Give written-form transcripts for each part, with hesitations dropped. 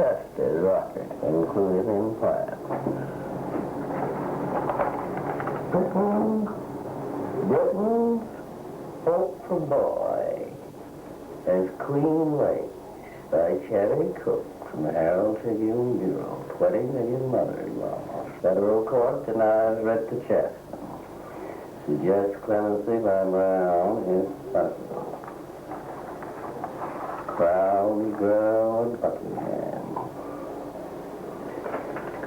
untested record, included in plans. Britain's Hope for Boy as Queen Lake by Cherry Cook from the Herald Tribune Bureau. 20 million mother-in-laws. Federal court denies writ to Chester. Suggests clemency by Brown is possible. Crowds grow at Buckingham.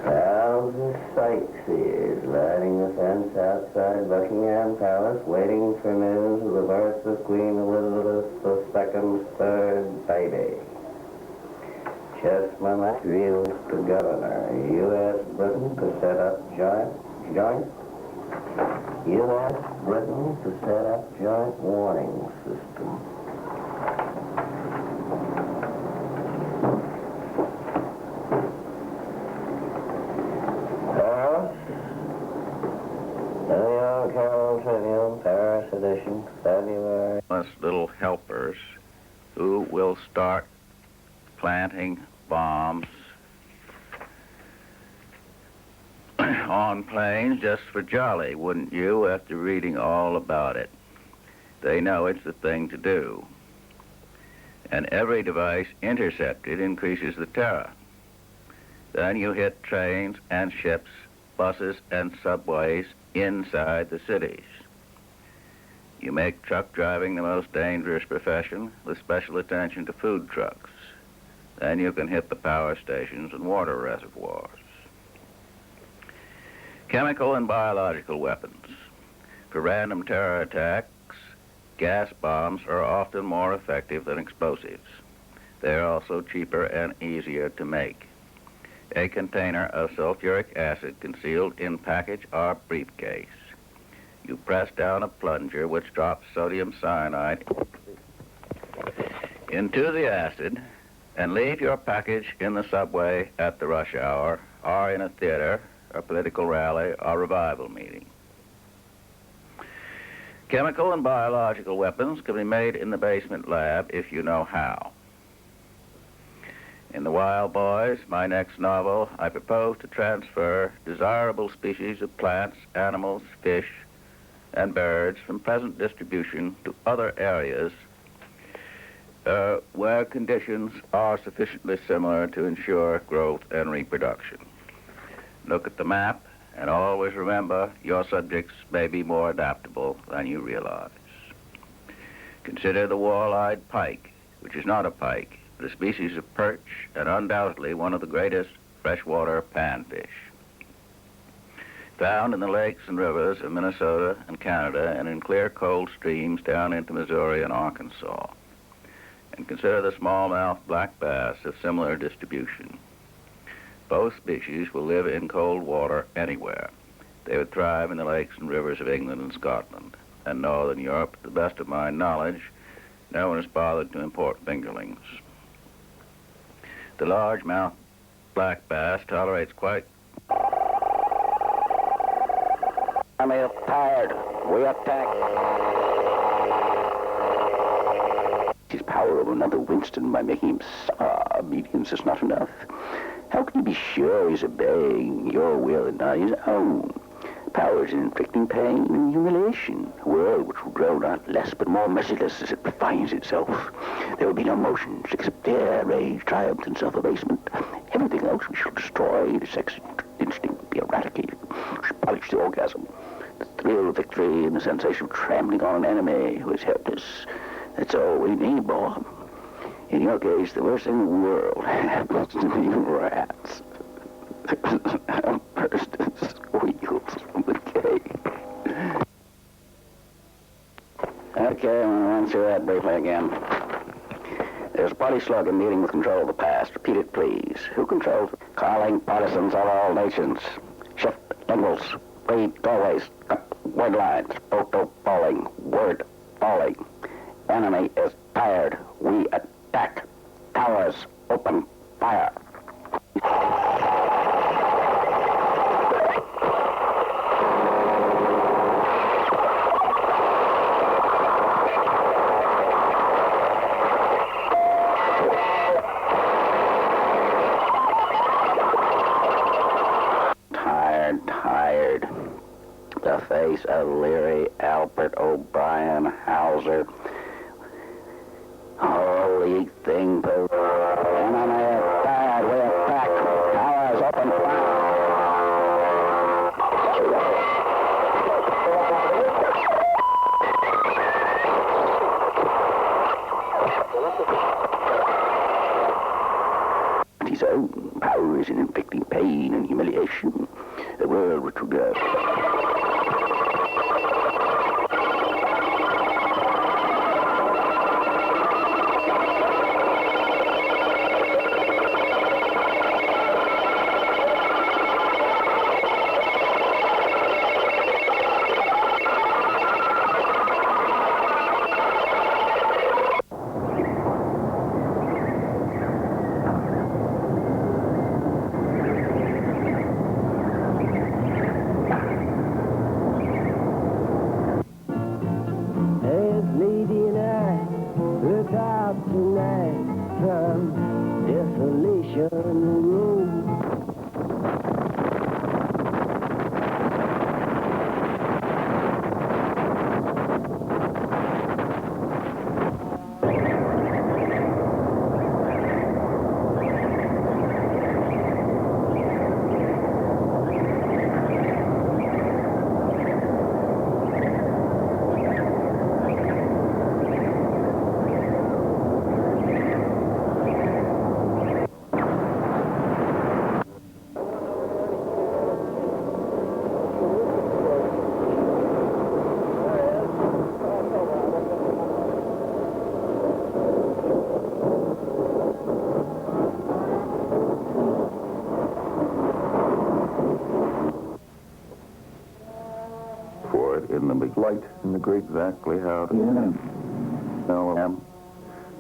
Crowds of sightseers lining the fence outside Buckingham Palace, waiting for news of the birth of Queen Elizabeth II's third baby. Chestnut reveals to Governor, U.S. Britain to set up joint U.S. Britain to set up joint warning system. Paris, New York Herald Tribune, Paris edition, February. Little helpers who will start planting bombs on planes just for jolly, wouldn't you, after reading all about it? They know it's the thing to do. And every device intercepted increases the terror. Then you hit trains and ships, buses and subways inside the cities. You make truck driving the most dangerous profession with special attention to food trucks. Then you can hit the power stations and water reservoirs. Chemical and biological weapons. For random terror attacks, gas bombs are often more effective than explosives. They are also cheaper and easier to make. A container of sulfuric acid concealed in package or briefcase. You press down a plunger which drops sodium cyanide into the acid and leave your package in the subway at the rush hour or in a theater, a political rally, or revival meeting. Chemical and biological weapons can be made in the basement lab if you know how. In The Wild Boys, my next novel, I propose to transfer desirable species of plants, animals, fish, and birds from present distribution to other areas where conditions are sufficiently similar to ensure growth and reproduction. Look at the map and always remember your subjects may be more adaptable than you realize. Consider the wall-eyed pike, which is not a pike, but a species of perch and undoubtedly one of the greatest freshwater panfish. Found in the lakes and rivers of Minnesota and Canada and in clear cold streams down into Missouri and Arkansas. And consider the smallmouth black bass of similar distribution. Both species will live in cold water anywhere. They would thrive in the lakes and rivers of England and Scotland and northern Europe. To the best of my knowledge, no one has bothered to import fingerlings. The largemouth black bass tolerates quite... Army is tired. We attack. His power over another Winston by making him obedience is not enough. How can you be sure he's obeying your will and not his own? Power is in inflicting pain and humiliation. A world which will grow not less but more merciless as it refines itself. There will be no motions except fear, rage, triumph, and self-abasement. Everything else we shall destroy. The sex instinct will be eradicated. We shall polish the orgasm. The thrill of victory and the sensation of trampling on an enemy who is helpless. That's all we need, boy. In your case, the worst thing in the world happens to be rats. Burst and squeals from the cave. Okay, I'm going to run through that briefly again. There's a party slogan dealing with control of the past. Repeat it, please. Who controls it? Calling partisans of all nations. Shift linguals. Read doorways. Word lines. Photo falling. Word falling. Enemy is tired. We attack. Towers open fire. face of Leary, Albert, O'Brien, Hauser. Holy thing, Peru. Enemy attack, we're back. Towers open fire. His own powers in inflicting pain and humiliation. The world retrograde. In the big light, in the great exactly how to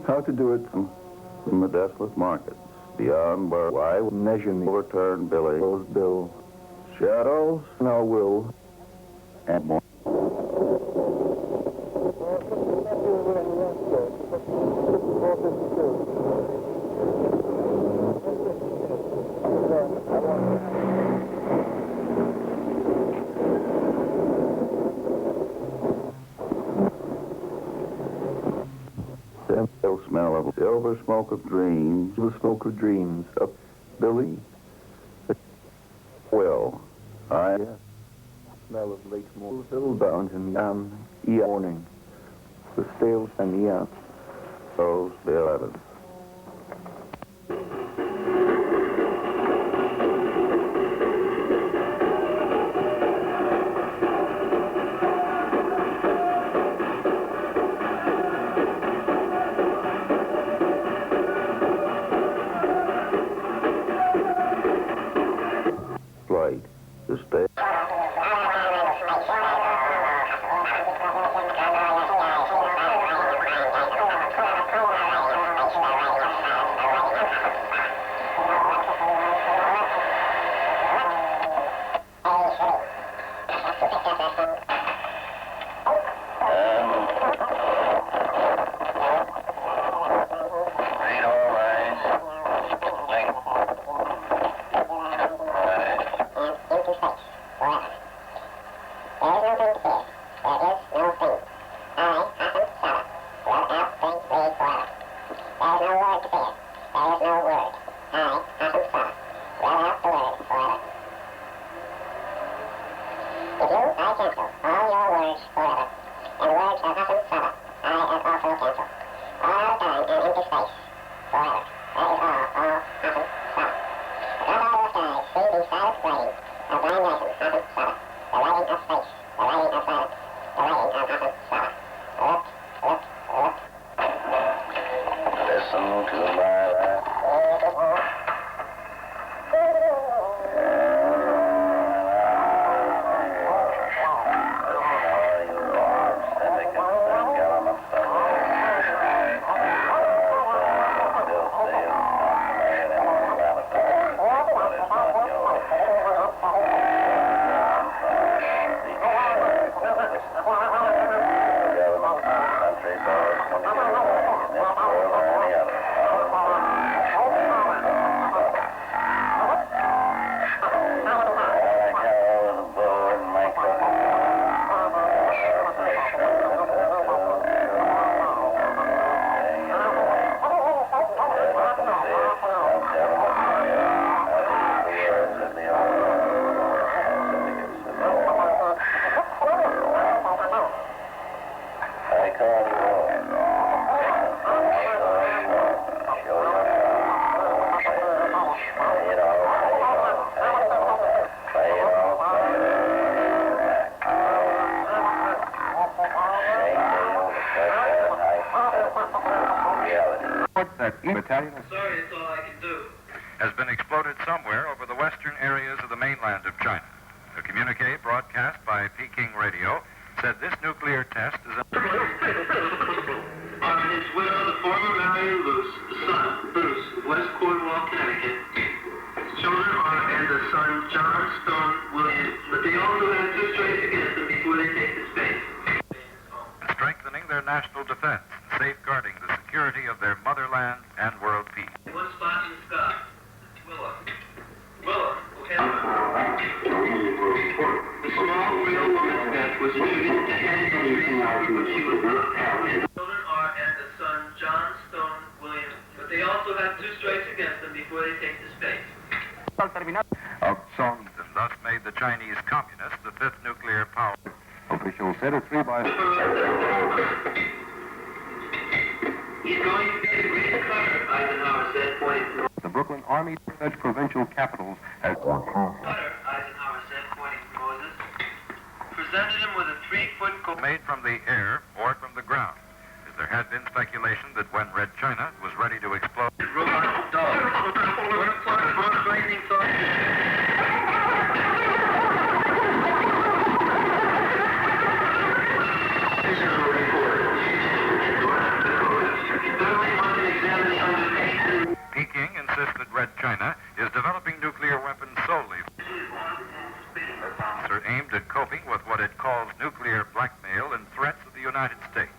how to do it in the desolate markets beyond where I will measure the overturned Billy those bills, shadows, no will, and more. The smell of silver smoke of dreams, the smoke of dreams of Billy. Well, I smell of late morning, hillbound and morning, the stales and the those the 11th. To stay. that each battalion Sorry, it's all I can do. has been exploded somewhere over the western areas of the mainland of China. A communique broadcast by Peking Radio said this nuclear test is a... On his widow, the former Marion Luce, the son, Bruce, of West Cornwall, Connecticut. His children are, and the son, John Stone Williams, but they also have two strikes against them before they take the space. strengthening their national defense and safeguarding the security of their motherland and world peace. One spot in the sky. Willa. Willa, okay. The small real woman's death was attributed to Henry, but she was not found. Children are, and the son, John Stone Williams, but they also have two strikes against them before they take the space. Of songs and thus made the Chinese Communists the fifth nuclear power. Officials said at 3 by... He's going to be a great cutter, Eisenhower said, pointing to The Brooklyn Army such provincial capitals as... cutter, Eisenhower said, pointing to Moses. Presented him with a 3-foot... made from the air or from the ground, as there had been speculation that when Red China was ready to explode... Robot dog. What a plot, most frightening thought. Peking insists that Red China is developing nuclear weapons solely are aimed at coping with what it calls nuclear blackmail and threats of the United States.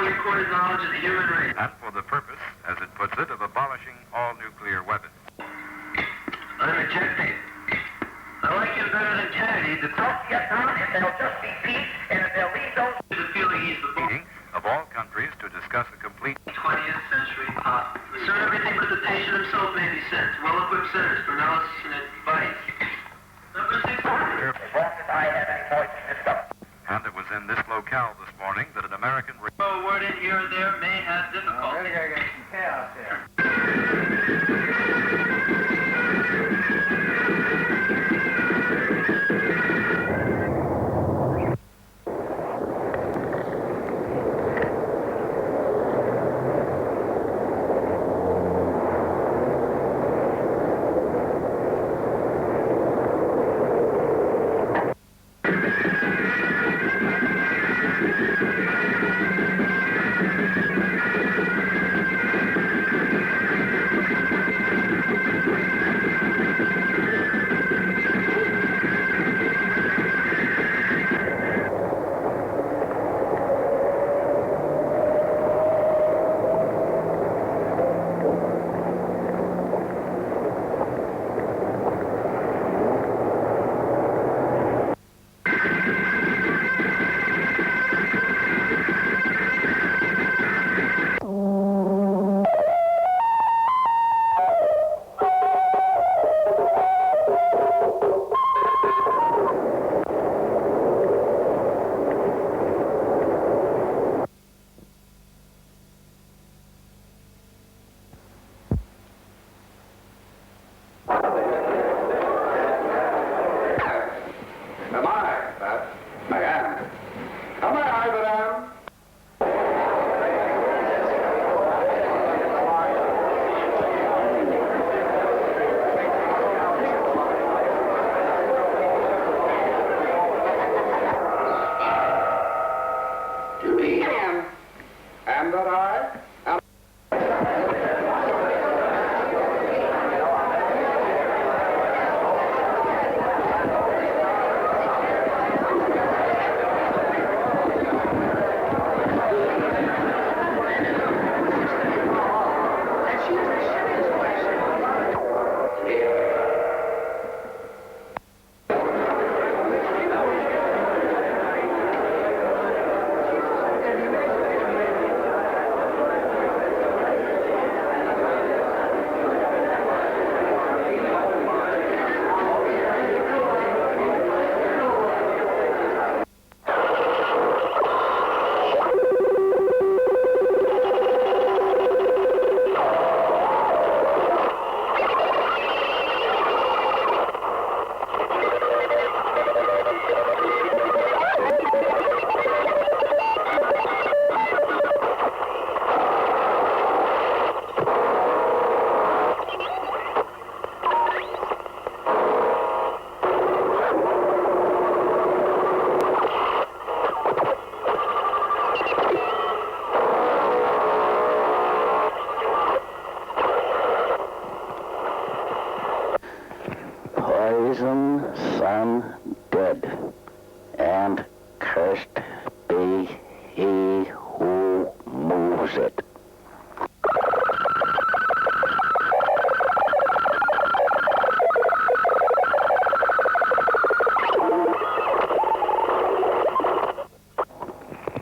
Recorded knowledge of the human race. And for the purpose, as it puts it, of abolishing all nuclear weapons. I'm rejecting. I like him better than Kennedy. The There'll just be peace, and if they'll leave those... the feeling he's the Meeting of all countries to discuss a complete 20th century pop. Sir, everything but the patient himself may be sent. Well-equipped centers for analysis and advice. Number 6. nuclear. As long as I have any voice in this stuff. And it was in this locale this morning that an American... A word in here or there may have difficulty. Get some chaos here.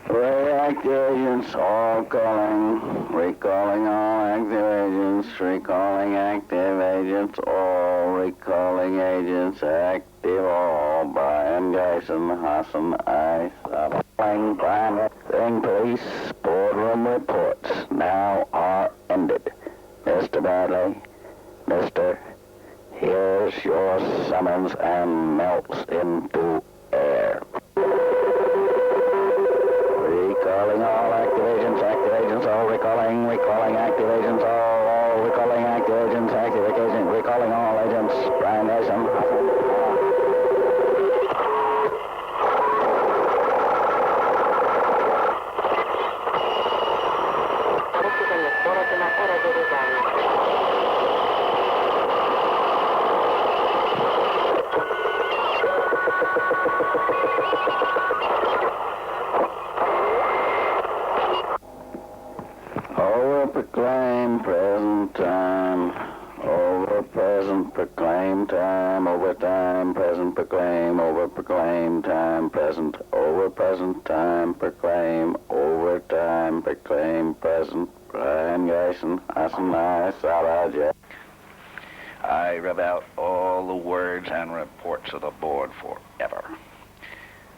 Reactive agents, all calling. Recalling all active agents. Recalling active agents, all. Recalling agents, active all. Brian Geisen, Hassan Ice. Crime police boardroom reports now are ended. Mr. Bradley, Mr. Here's your summons and melts into air. Recalling all active agents, all recalling active agents, all recalling active agents, recalling all agents, Brian Mason. Proclaim present time, over present proclaim time, over time present proclaim, over proclaim time present, over present time proclaim, over time proclaim present. Brian Geisen, Hassan I, Sarajah. I rev out all the words and reports of the board forever.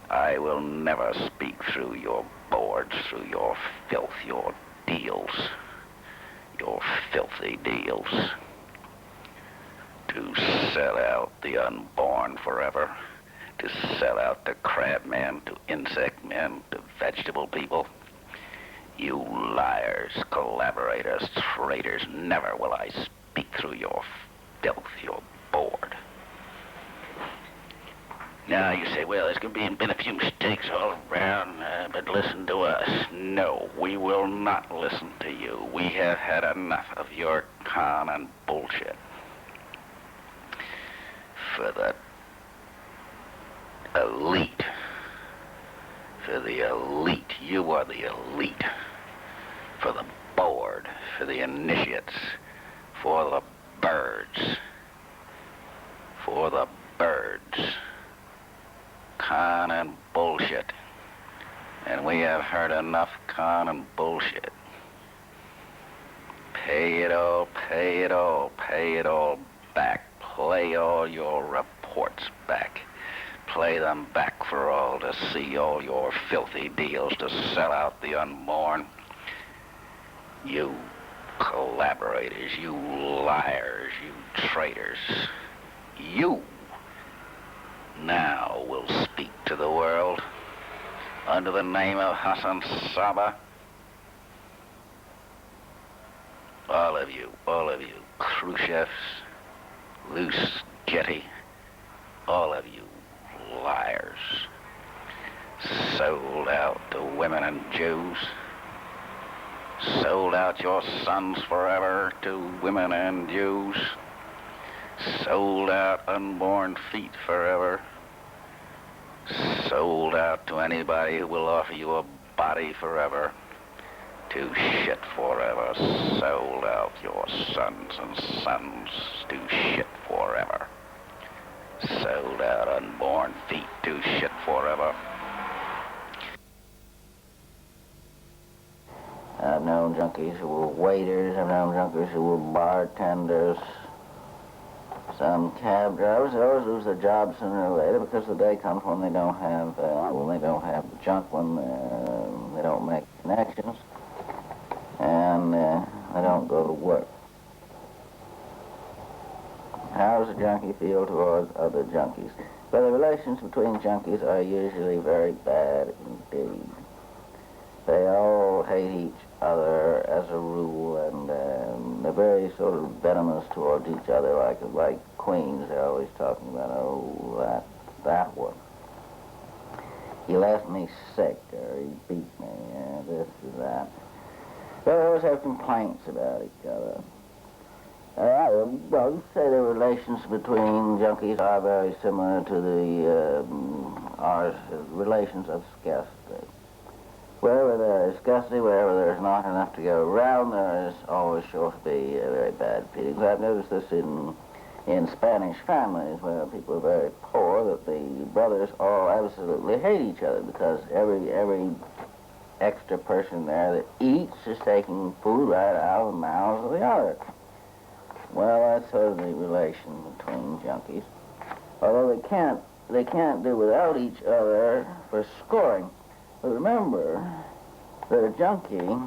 I will never speak through your boards, through your filth, your deals. Your filthy deals to sell out the unborn forever, to sell out to crab men, to insect men, to vegetable people. You liars, collaborators, traitors, never will I speak through your filth, your board. Now you say, well, there's going to been a few mistakes all around, but listen to us. No, we will not listen to you. We have had enough of your con and bullshit. For the elite. For the elite. You are the elite. For the board. For the initiates. For the birds. For the birds. Con and bullshit. And we have heard enough con and bullshit. Pay it all, pay it all, pay it all back. Play all your reports back. Play them back for all to see all your filthy deals to sell out the unborn. You collaborators, you liars, you traitors. You now will speak to the world under the name of Hassan Saba. All of you, Khrushchevs, loose jetty, all of you liars, sold out to women and Jews, sold out your sons forever to women and Jews, sold out unborn feet forever, sold out to anybody who will offer you a body forever, to shit forever, sold out your sons and sons to shit forever, sold out unborn feet to shit forever. I've known junkies who were waiters, I've known junkies who were bartenders, some cab drivers. They always lose their jobs sooner or later because the day comes when they don't have, they don't have junk, when they don't make connections, and they don't go to work. How does a junkie feel towards other junkies? Well, the relations between junkies are usually very bad indeed. They all hate each other as a rule, and they're very sort of venomous towards each other, like queens. They're always talking about, oh, that one. He left me sick, or he beat me, this or that. They always have complaints about each other. Well, say the relations between junkies are very similar to the our relations of scarcity. Wherever there is scarcity, wherever there's not enough to go around, there is always sure to be very bad feelings. I've noticed this in Spanish families where people are very poor, that the brothers all absolutely hate each other because every extra person there that eats is taking food right out of the mouths of the other. Well, that's sort of the relation between junkies. Although they can't do without each other for scoring. But remember that a junkie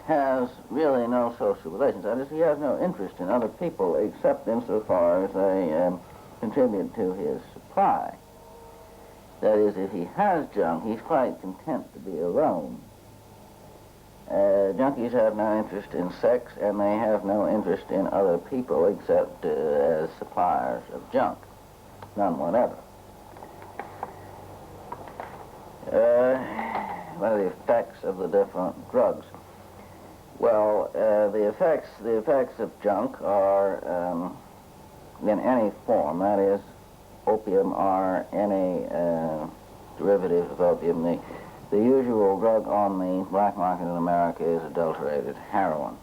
has really no social relations. That is, he has no interest in other people except insofar as they contribute to his supply. That is, if he has junk, he's quite content to be alone. Junkies have no interest in sex, and they have no interest in other people except as suppliers of junk. None whatever. What are the effects of the different drugs? Well, the effects of junk are in any form. That is, opium or any derivative of opium. The usual drug on the black market in America is adulterated heroin.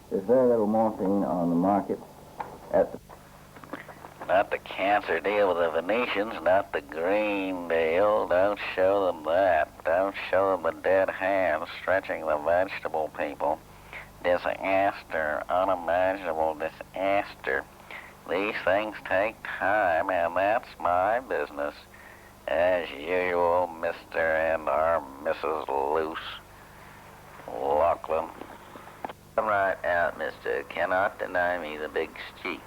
There's very little morphine on the market at the... Not the cancer deal with the Venetians, not the green deal. Don't show them that. Don't show them the dead hands stretching the vegetable people. Disaster, unimaginable disaster. These things take time, and that's my business. As usual, Mr. and our Mrs. Luce Laughlin. Come right out, mister. Cannot deny me the big street.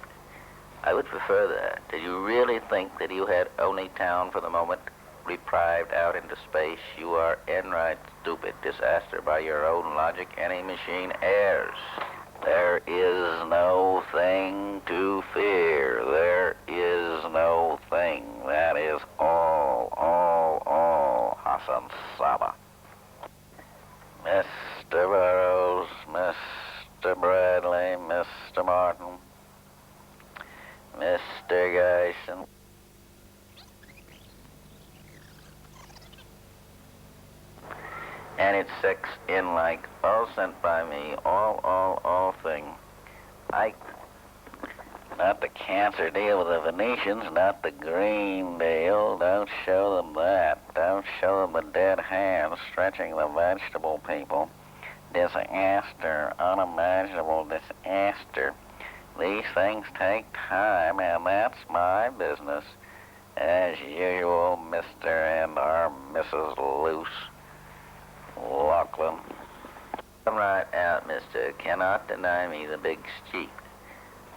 I would prefer that. Did you really think that you had only town for the moment, deprived out into space? You are right stupid. Disaster by your own logic. Any machine errs. There is no thing to fear. There is no thing. That is all. Hassan Saba. Mr. Burroughs, Mr. Bradley, Mr. Martin, Mr. Geisen. And it's 6 in like, all sent by me, all thing. Not the cancer deal with the Venetians, not the green deal. Don't show them that. Don't show them the dead hands stretching the vegetable people. Disaster, unimaginable disaster. These things take time, and that's my business. As usual, Mr. and our Mrs. Luce Laughlin. Come right out, mister. Cannot deny me the big street.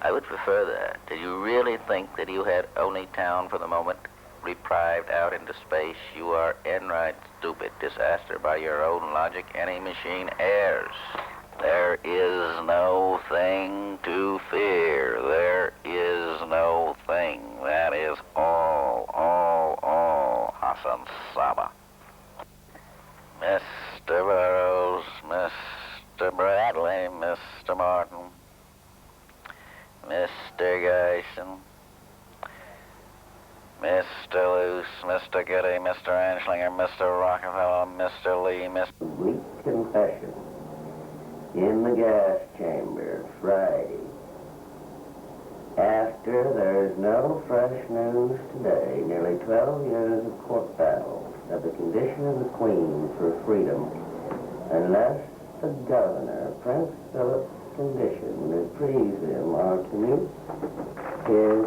I would prefer that. Did you really think that you had only town for the moment, deprived out into space? You are right stupid. Disaster by your own logic. Any machine errs. There is no thing to fear. There is no thing. That is all. Hassan Saba. Mr. Burroughs, Mr. Bradley, Mr. Martin, Mr. Geisen, Mr. Luce, Mr. Goody, Mr. Anslinger, Mr. Rockefeller, Mr. Lee, Mr. Weak confession in the gas chamber Friday. After there's no fresh news today, nearly 12 years of court battles of the condition of the Queen for freedom, unless the governor, Prince Philip's condition, reprieves him or commutes his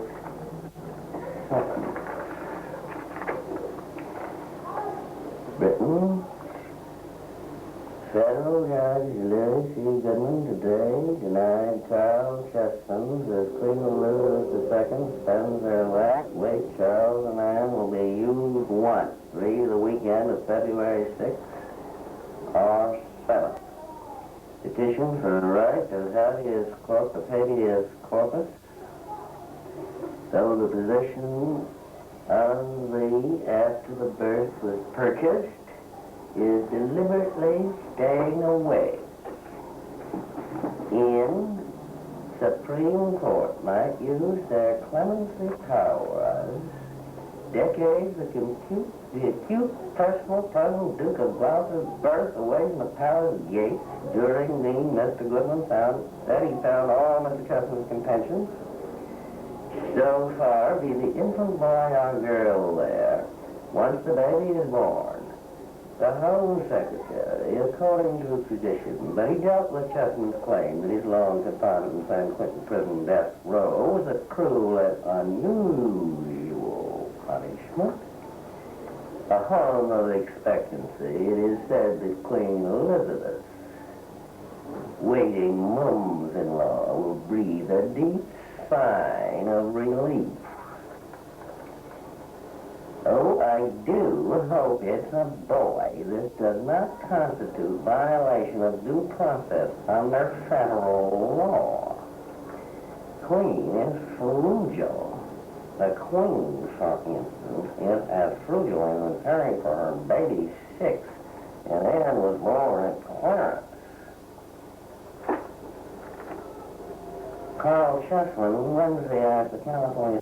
sentence. Britain, federal Judge Louis C. Goodman today denied Charles Chestons as Queen Elizabeth II spends her last week. Charles the man will be used once, the weekend of February 6th or 7th. Petition for the right of habeas corpus, though the position of the after the birth was purchased, is deliberately staying away. In Supreme Court might use their clemency powers. Decades of the acute personal present Duke of Gloucester's birth away from the palace gates during the Mr. Goodman said he found all Mr. Chestnut's contentions so far be the infant boy or girl there. Once the baby is born, the Home Secretary, according to tradition, but he dealt with Chessman's claim that his long confinement in San Quentin prison death row was a cruel and unusual punishment. A home of expectancy, it is said that Queen Elizabeth, waiting mums-in-law, will breathe a deep sigh of relief. Oh, I do hope it's a boy. This does not constitute violation of due process under federal law. Queen is frugal. The Queen, for instance, is as frugal in caring for her baby 6, and Anne was born at Clarence. Carl Chessman, Wednesday at the California...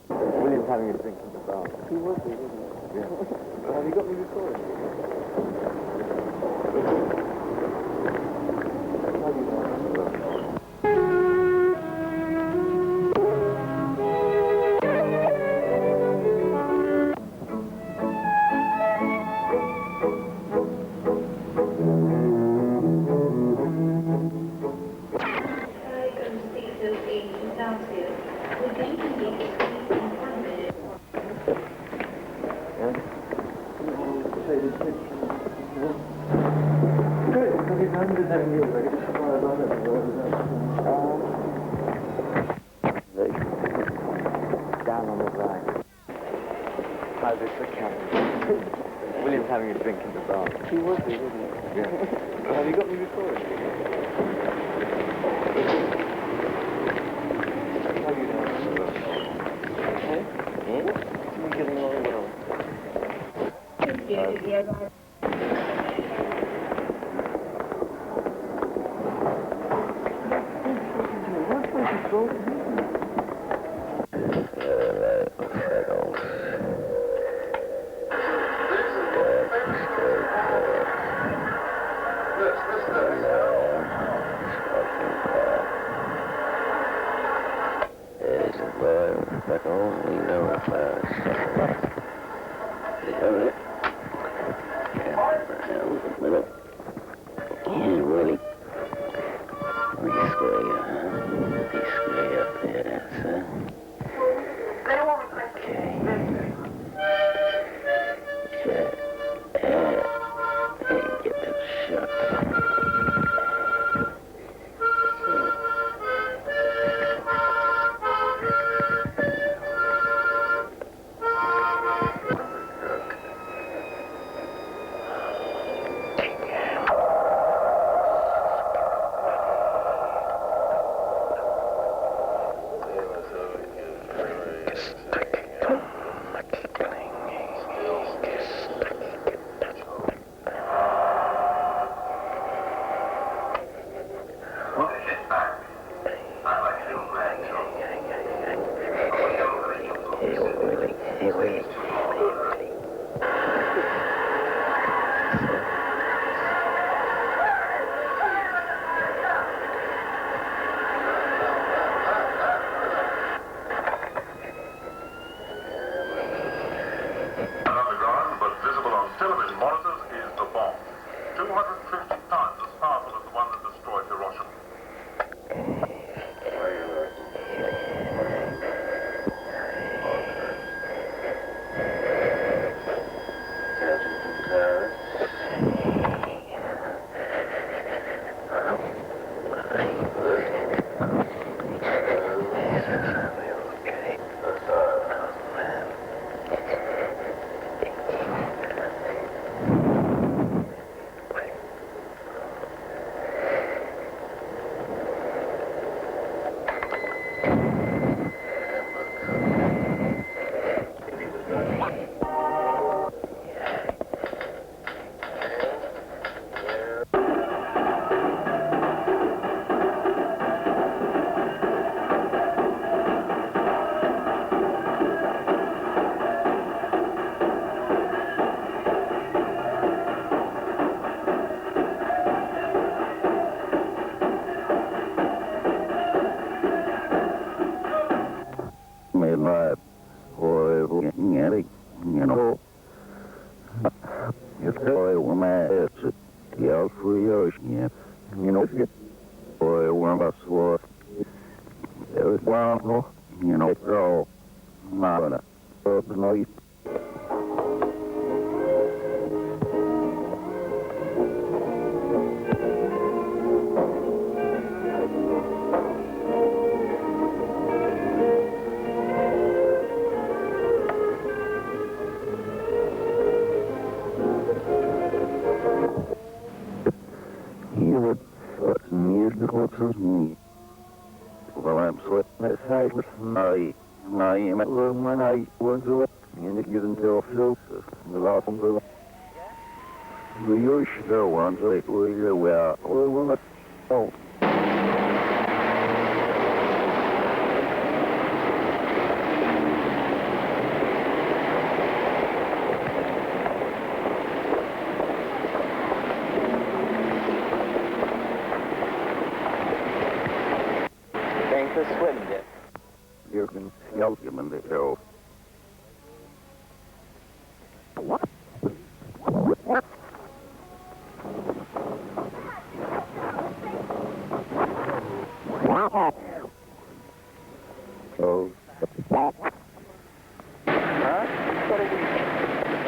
William's having a drink in the bar. He was there, wasn't he? Yeah. Have you got me recording? Down on the line. How's it the captain? William's having a drink in the bar. He would be, wouldn't he? Yeah. Have you got me before? How do you know? Hey? Hmm? We're getting along well.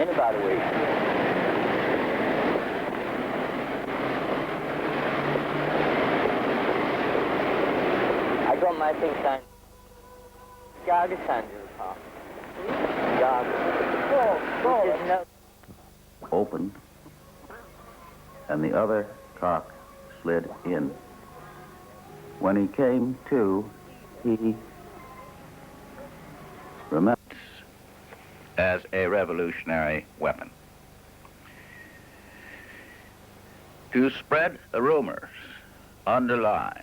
In about a week. I think San... Gaga San Park. Gaga. Opened, and the other cock slid in. When he came to, he remembers as a revolutionary weapon. To spread the rumors, underline.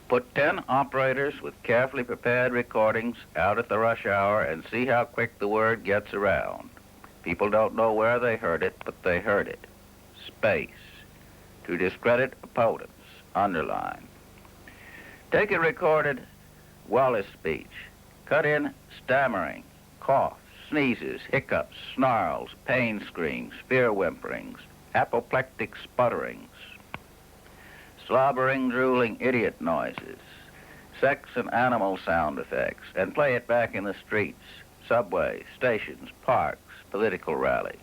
Put 10 operators with carefully prepared recordings out at the rush hour and see how quick the word gets around. People don't know where they heard it, but they heard it. Space. To discredit opponents, underline. Take a recorded Wallace speech. Cut in stammering, coughs, sneezes, hiccups, snarls, pain screams, fear whimperings, apoplectic sputterings, slobbering, drooling idiot noises, sex and animal sound effects, and play it back in the streets, subways, stations, parks, political rallies.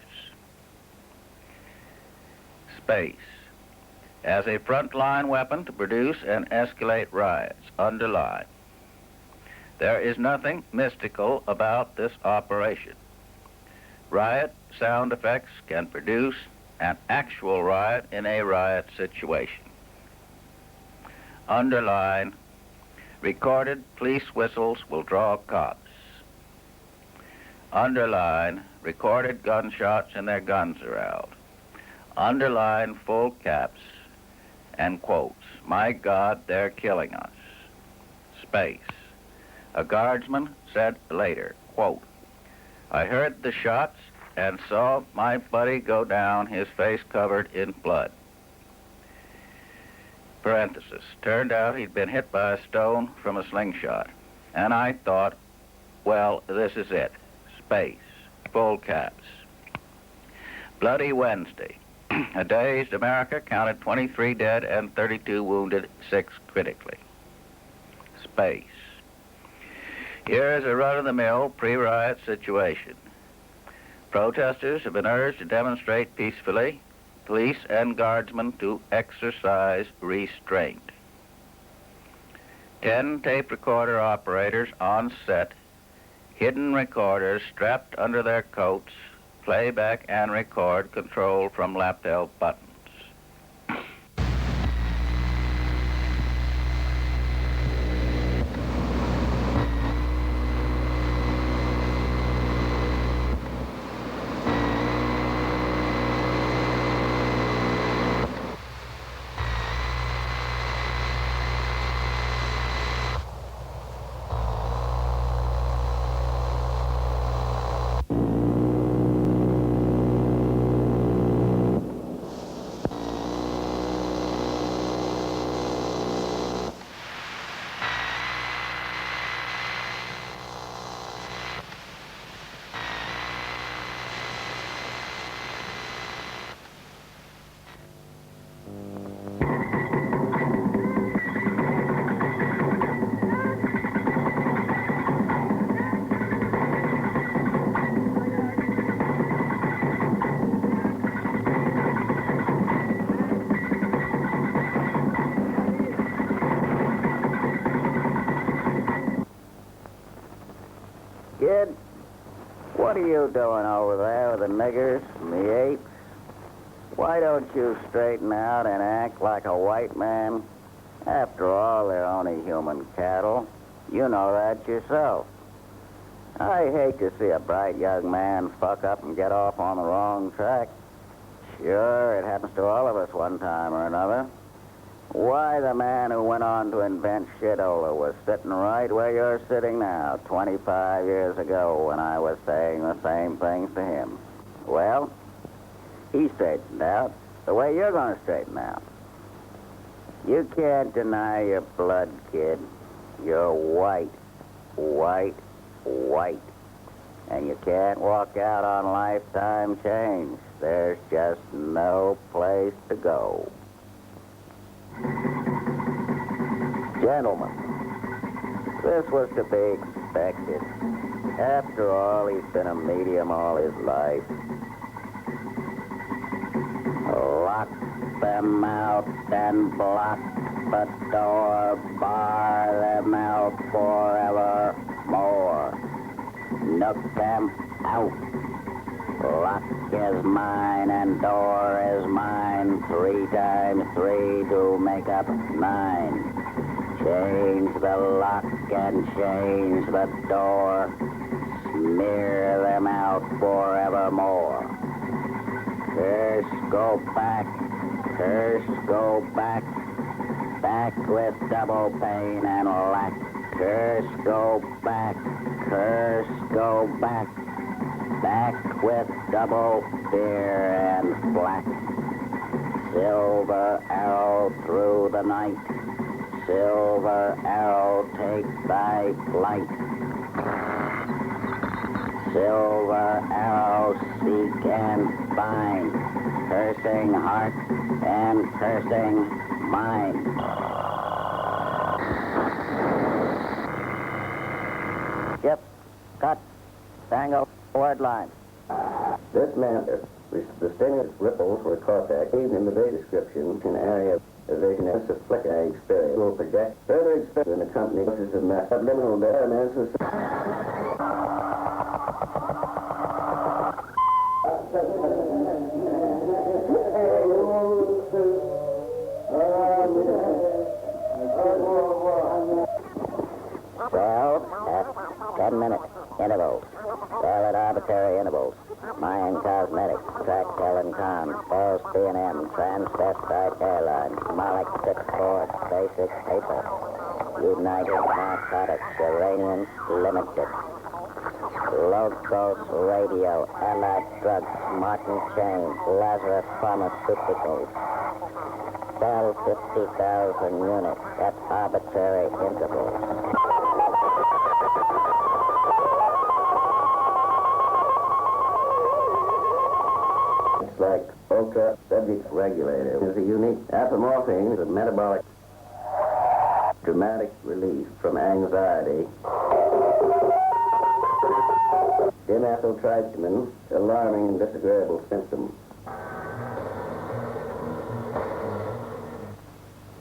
Space. As a frontline weapon to produce and escalate riots, underline. There is nothing mystical about this operation. Riot sound effects can produce an actual riot in a riot situation. Underline, recorded police whistles will draw cops. Underline, recorded gunshots and their guns are out. Underline full caps and quotes. My God, they're killing us. Space. A guardsman said later, quote, I heard the shots and saw my buddy go down, his face covered in blood. Parenthesis. Turned out he'd been hit by a stone from a slingshot. And I thought, well, this is it. Space. Full caps. Bloody Wednesday. A dazed America counted 23 dead and 32 wounded, 6 critically. Space. Here is a run-of-the-mill pre-riot situation. Protesters have been urged to demonstrate peacefully. Police and guardsmen to exercise restraint. 10 tape recorder operators on set, hidden recorders strapped under their coats, playback and record control from lapel buttons. Kid, what are you doing over there with the niggers and the apes? Why don't you straighten out and act like a white man? After all, they're only human cattle. You know that yourself. I hate to see a bright young man fuck up and get off on the wrong track. Sure, it happens to all of us one time or another. Why, the man who went on to invent shitola was sitting right where you're sitting now, 25 years ago, when I was saying the same things to him. Well, he straightened out the way you're going to straighten out. You can't deny your blood, kid. You're white, white, white. And you can't walk out on lifetime change. There's just no place to go. Gentlemen, this was to be expected. After all, he's been a medium all his life. Lock them out and block the door, bar them out forevermore. Knock them out. Lock is mine and door is mine. 3 times 3 to make up 9. Change the lock and change the door. Smear them out forevermore. Curse, go back. Curse, go back. Back with double pain and lack. Curse, go back. Curse, go back. Back with double fear and black. Silver arrow through the night. Silver arrow, take thy flight. Silver arrow, seek and find. Cursing heart and cursing mind. Skip, cut, tango, word line. This matter, the stimulus ripples were cortex, even in the very description, an area of vision as a flicker experience will project further experience in the company process of mass subliminal elements. Well, at 10-minute intervals. Well, at arbitrary intervals. Mayan Cosmetics, Track Helen Khan, False B&M, Transvestite Airlines, Malik 64, Basic Paper, United Narcotics, Iranian Limited, Logos Radio, Allied Drugs, Martin Chain, Lazarus Pharmaceuticals, sell 50,000 units at arbitrary intervals. Like ultra subject regulator is a unique apomorphine of metabolic dramatic relief from anxiety. Dimethyltryptamine, alarming and disagreeable symptom.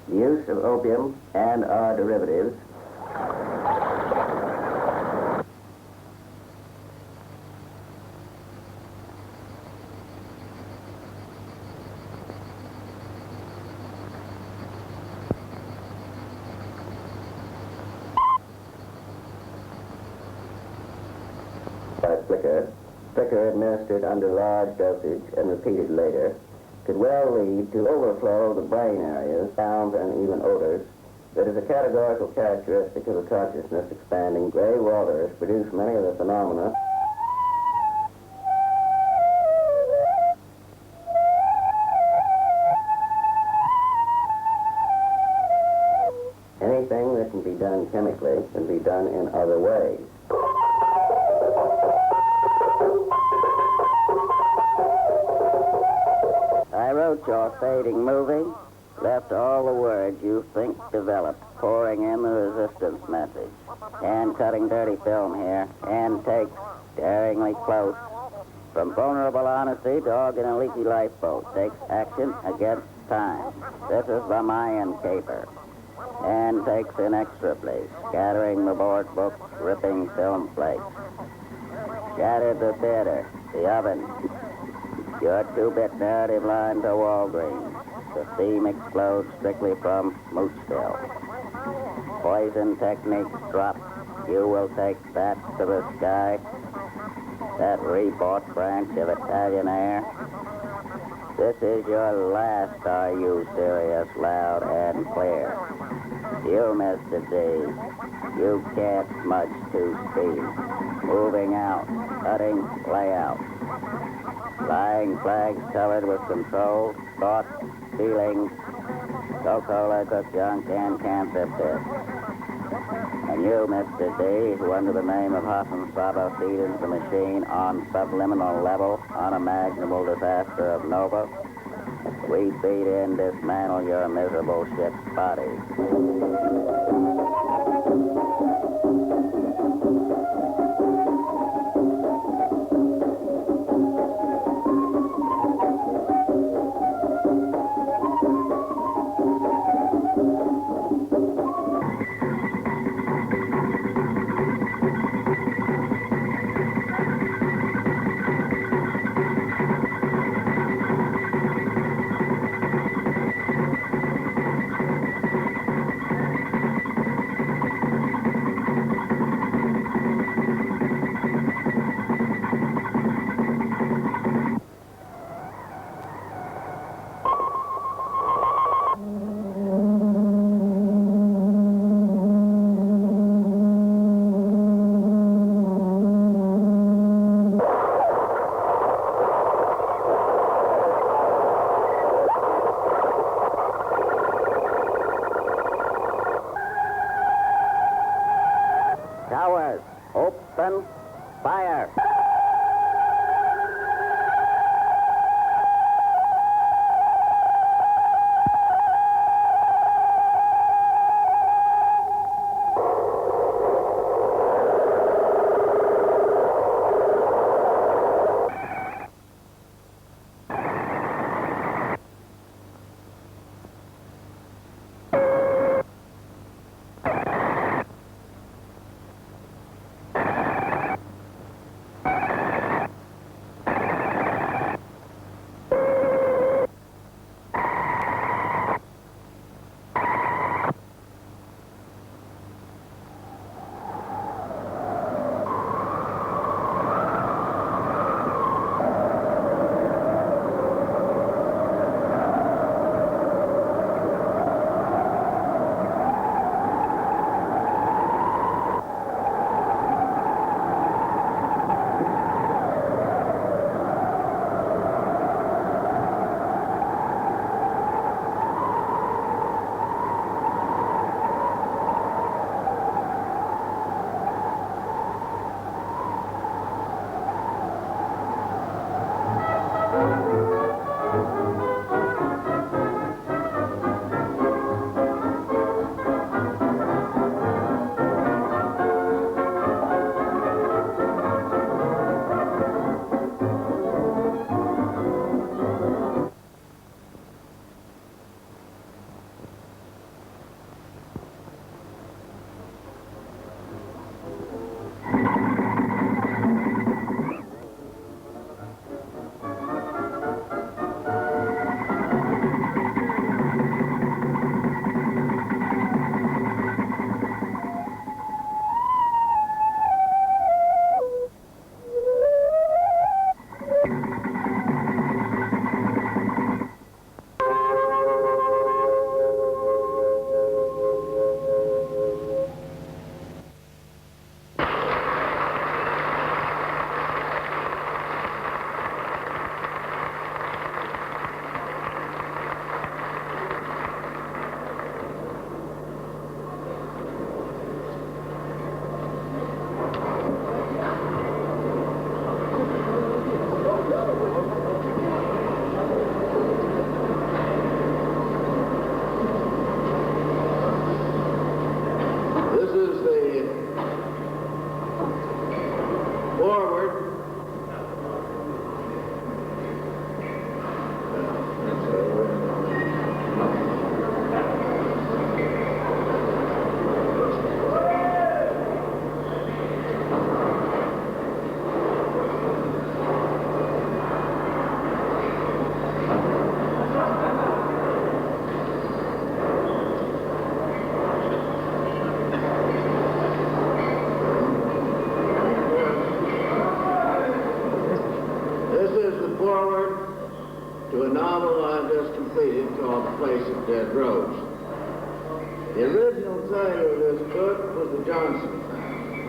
The use of opium and our derivatives flicker administered under large dosage and repeated later could well lead to overflow of the brain areas, sounds, and even odors. That is a categorical characteristic of the consciousness expanding. Gray water has produced many of the phenomena anything that can be done chemically can be done in other ways. I wrote your fading movie, left all the words you think developed, pouring in the resistance message. And cutting dirty film here, and takes daringly close. From vulnerable honesty, dog in a leaky lifeboat takes action against time. This is the Mayan caper. And takes inexorably, scattering the board books, ripping film flakes. Shattered the theater, the oven. Your 2-bit narrative line to Walgreens. The theme explodes strictly from Moochville. Poison techniques drop. You will take that to the sky. That rebought branch of Italian Air. This is your last, are you serious, loud and clear. You, Mr. D, you can't smudge to speed. Moving out, cutting layout. Flying flags covered with controls, thoughts, feelings, Coca-Cola, junk, and cancer tips. And you, Mr. D, who under the name of Hassan Saba feed into the machine on subliminal level, unimaginable disaster of Nova, we feed in, dismantle your miserable ship's body. I've just completed called The Place of Dead Rose. The original title of this book was The Johnson Family.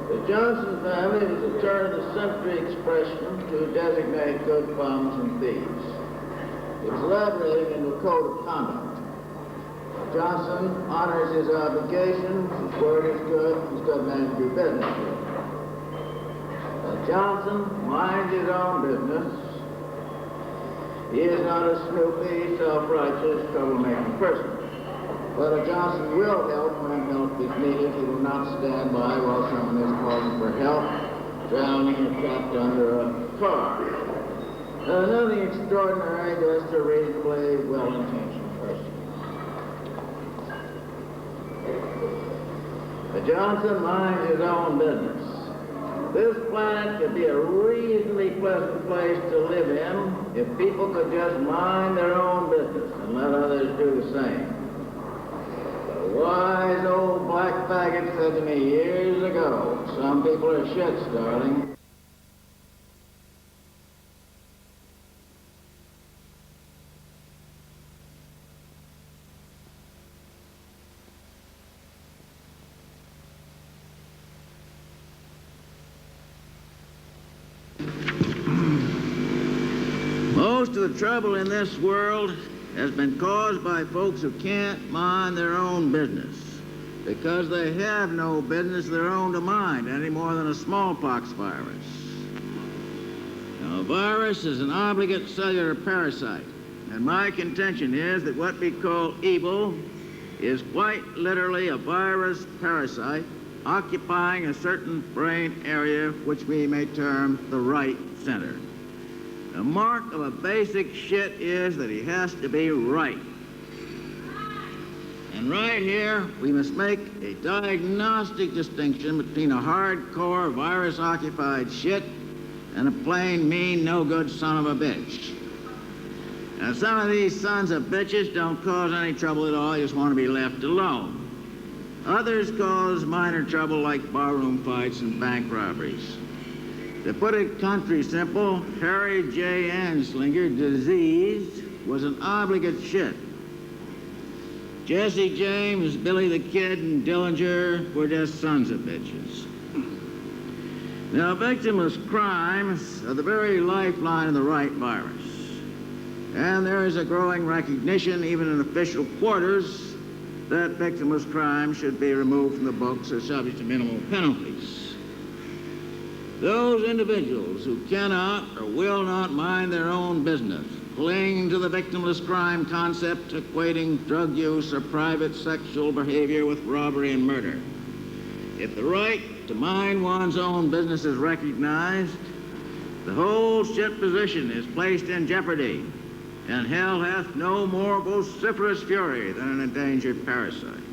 The Johnson family was a turn-of-the-century expression to designate good bums and thieves. It was elaborated into a code of conduct. Johnson honors his obligations, his word is good, he's a good man to do business with. Johnson minds his own business. He is not a snoopy, self-righteous, troublemaking person. But a Johnson will help when help is needed. He will not stand by while someone is calling for help, drowning or trapped under a car. Nothing extraordinary, just a reasonably well-intentioned person. A Johnson minds his own business. This planet could be a reasonably pleasant place to live in if people could just mind their own business and let others do the same. The wise old black faggot said to me years ago, some people are shits, darling. Most of the trouble in this world has been caused by folks who can't mind their own business because they have no business of their own to mind any more than a smallpox virus. Now, a virus is an obligate cellular parasite, and my contention is that what we call evil is quite literally a virus parasite occupying a certain brain area which we may term the right center. The mark of a basic shit is that he has to be right. And right here, we must make a diagnostic distinction between a hardcore virus-occupied shit and a plain, mean, no-good son of a bitch. Now, some of these sons of bitches don't cause any trouble at all, they just want to be left alone. Others cause minor trouble like barroom fights and bank robberies. To put it country simple, Harry J. Anslinger, disease, was an obligate shit. Jesse James, Billy the Kid, and Dillinger were just sons of bitches. Now, victimless crimes are the very lifeline of the right virus. And there is a growing recognition, even in official quarters, that victimless crimes should be removed from the books or subject to minimal penalties. Those individuals who cannot or will not mind their own business cling to the victimless crime concept, equating drug use or private sexual behavior with robbery and murder. If the right to mind one's own business is recognized, the whole shit position is placed in jeopardy, and hell hath no more vociferous fury than an endangered parasite.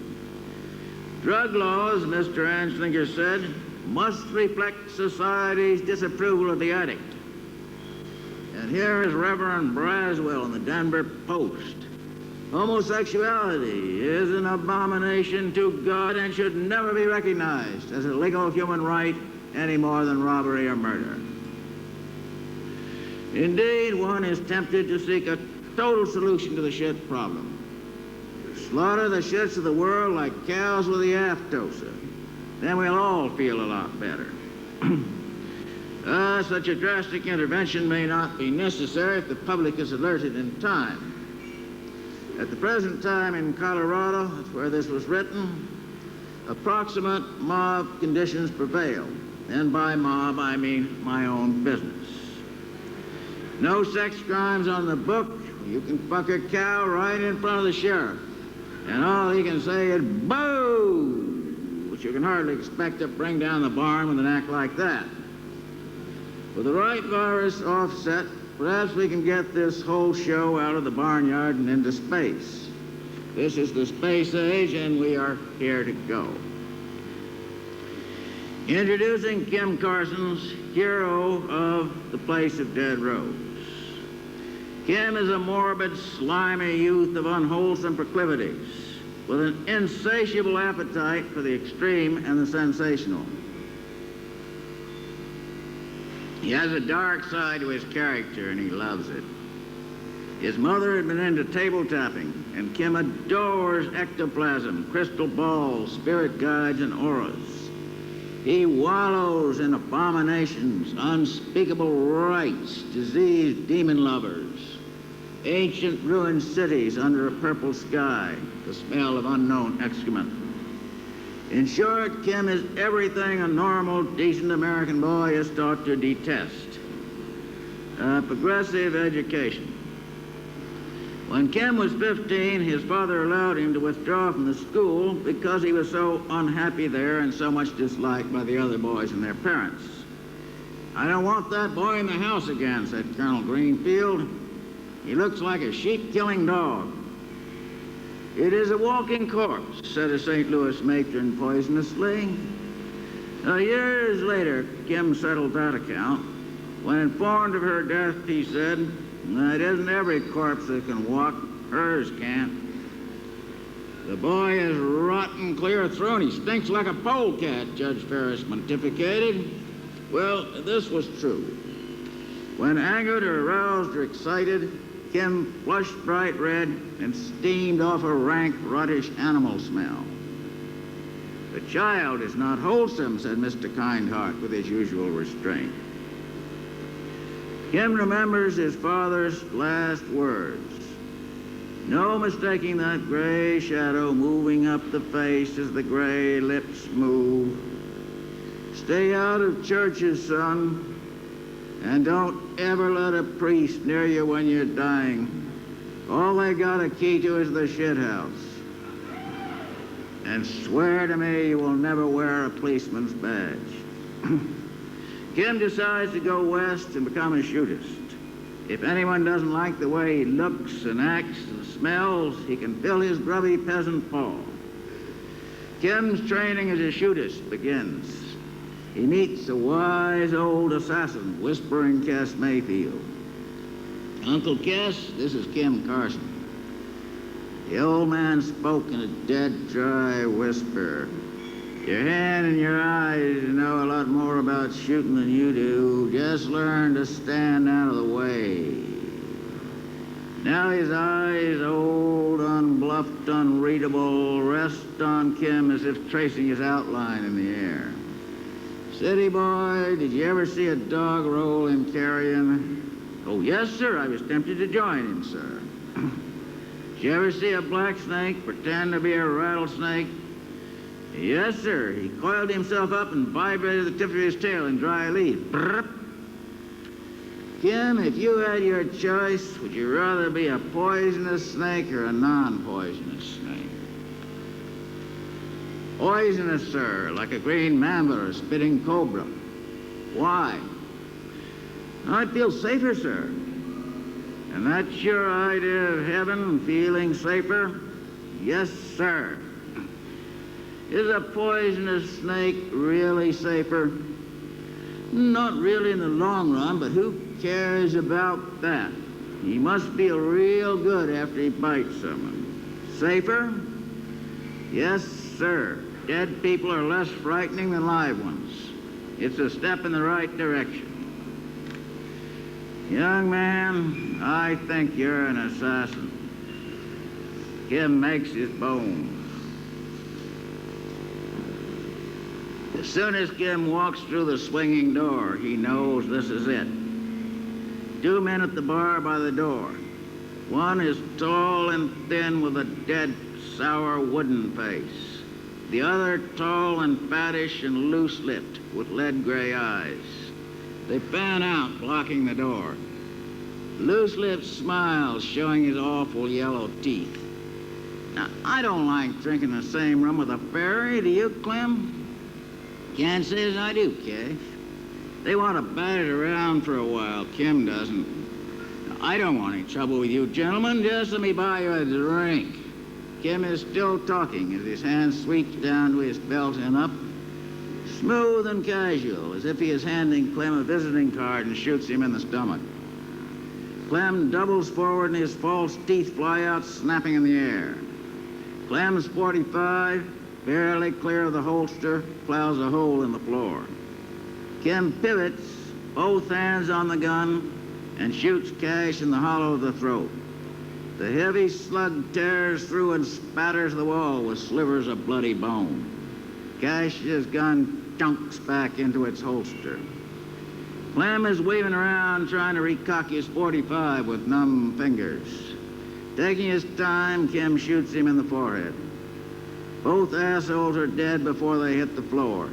Drug laws, Mr. Anslinger said, must reflect society's disapproval of the addict. And here is Reverend Braswell in the Denver Post. Homosexuality is an abomination to God and should never be recognized as a legal human right any more than robbery or murder. Indeed, one is tempted to seek a total solution to the shit problem. Slaughter the shits of the world like cows with the aftosa. Then we'll all feel a lot better. Such a drastic intervention may not be necessary if the public is alerted in time. At the present time in Colorado, that's where this was written, approximate mob conditions prevail. And by mob, I mean my own business. No sex crimes on the book. You can fuck a cow right in front of the sheriff. And all he can say is, boo! Which you can hardly expect to bring down the barn with an act like that. With the right virus offset, perhaps we can get this whole show out of the barnyard and into space. This is the space age, and we are here to go. Introducing Kim Carson's hero of The Place of Dead Rose. Kim is a morbid, slimy youth of unwholesome proclivities, with an insatiable appetite for the extreme and the sensational. He has a dark side to his character, and he loves it. His mother had been into table tapping, and Kim adores ectoplasm, crystal balls, spirit guides, and auras. He wallows in abominations, unspeakable rites, diseased demon lovers, ancient ruined cities under a purple sky, the smell of unknown excrement. In short, Kim is everything a normal, decent American boy is taught to detest. Progressive education. When Kim was 15, his father allowed him to withdraw from the school because he was so unhappy there and so much disliked by the other boys and their parents. "I don't want that boy in the house again," said Colonel Greenfield. "He looks like a sheep-killing dog." "It is a walking corpse," said a St. Louis matron poisonously. Years later, Kim settled that account. When informed of her death, he said, "It isn't every corpse that can walk. Hers can't. The boy is rotten clear through, and he stinks like a polecat," Judge Ferris pontificated. Well, this was true. When angered or aroused or excited, Kim flushed bright red and steamed off a rank, rottish animal smell. "The child is not wholesome," said Mr. Kindheart with his usual restraint. Kim remembers his father's last words. No mistaking that gray shadow moving up the face as the gray lips move. "Stay out of churches, son, and don't ever let a priest near you when you're dying. All they got a key to is the shit house. And swear to me you will never wear a policeman's badge." Kim decides to go west and become a shootist. If anyone doesn't like the way he looks and acts and smells, he can fill his grubby peasant paw. Kim's training as a shootist begins. He meets a wise old assassin, Whispering Kes Mayfield. "Uncle Kes, this is Kim Carson." The old man spoke in a dead, dry whisper. "Your hand and your eyes know a lot more about shooting than you do. Just learn to stand out of the way." Now his eyes, old, unbluffed, unreadable, rest on Kim as if tracing his outline in the air. "City boy, did you ever see a dog roll in carrion?" "Oh, yes, sir. I was tempted to join him, sir." "Did you ever see a black snake pretend to be a rattlesnake?" "Yes, sir. He coiled himself up and vibrated the tip of his tail in dry leaf. Brrrp." "Kim, if you had your choice, would you rather be a poisonous snake or a non-poisonous snake?" "Poisonous, sir, like a green mamba or a spitting cobra." "Why?" "I'd feel safer, sir." "And that's your idea of heaven, feeling safer?" "Yes, sir." "Is a poisonous snake really safer?" "Not really in the long run, but who cares about that? He must feel real good after he bites someone." "Safer?" "Yes, sir. Dead people are less frightening than live ones. It's a step in the right direction." "Young man, I think you're an assassin." Kim makes his bones. As soon as Kim walks through the swinging door, he knows this is it. 2 men at the bar by the door. One is tall and thin with a dead, sour wooden face. The other tall and fattish and loose-lipped with lead-gray eyes. They fan out, blocking the door. Loose-lipped smiles showing his awful yellow teeth. Now, I don't like drinking in the same room with a fairy, do you, Clem? Can't say as I do, Cash. They want to bat it around for a while. Kim doesn't. Now, I don't want any trouble with you gentlemen. Just let me buy you a drink. Kim is still talking as his hand sweeps down to his belt and up. Smooth and casual, as if he is handing Clem a visiting card and shoots him in the stomach. Clem doubles forward and his false teeth fly out, snapping in the air. Clem's .45, barely clear of the holster, plows a hole in the floor. Kim pivots, both hands on the gun, and shoots Cash in the hollow of the throat. The heavy slug tears through and spatters the wall with slivers of bloody bone. Cash's gun chunks back into its holster. Clem is weaving around trying to recock his .45 with numb fingers. Taking his time, Kim shoots him in the forehead. Both assholes are dead before they hit the floor.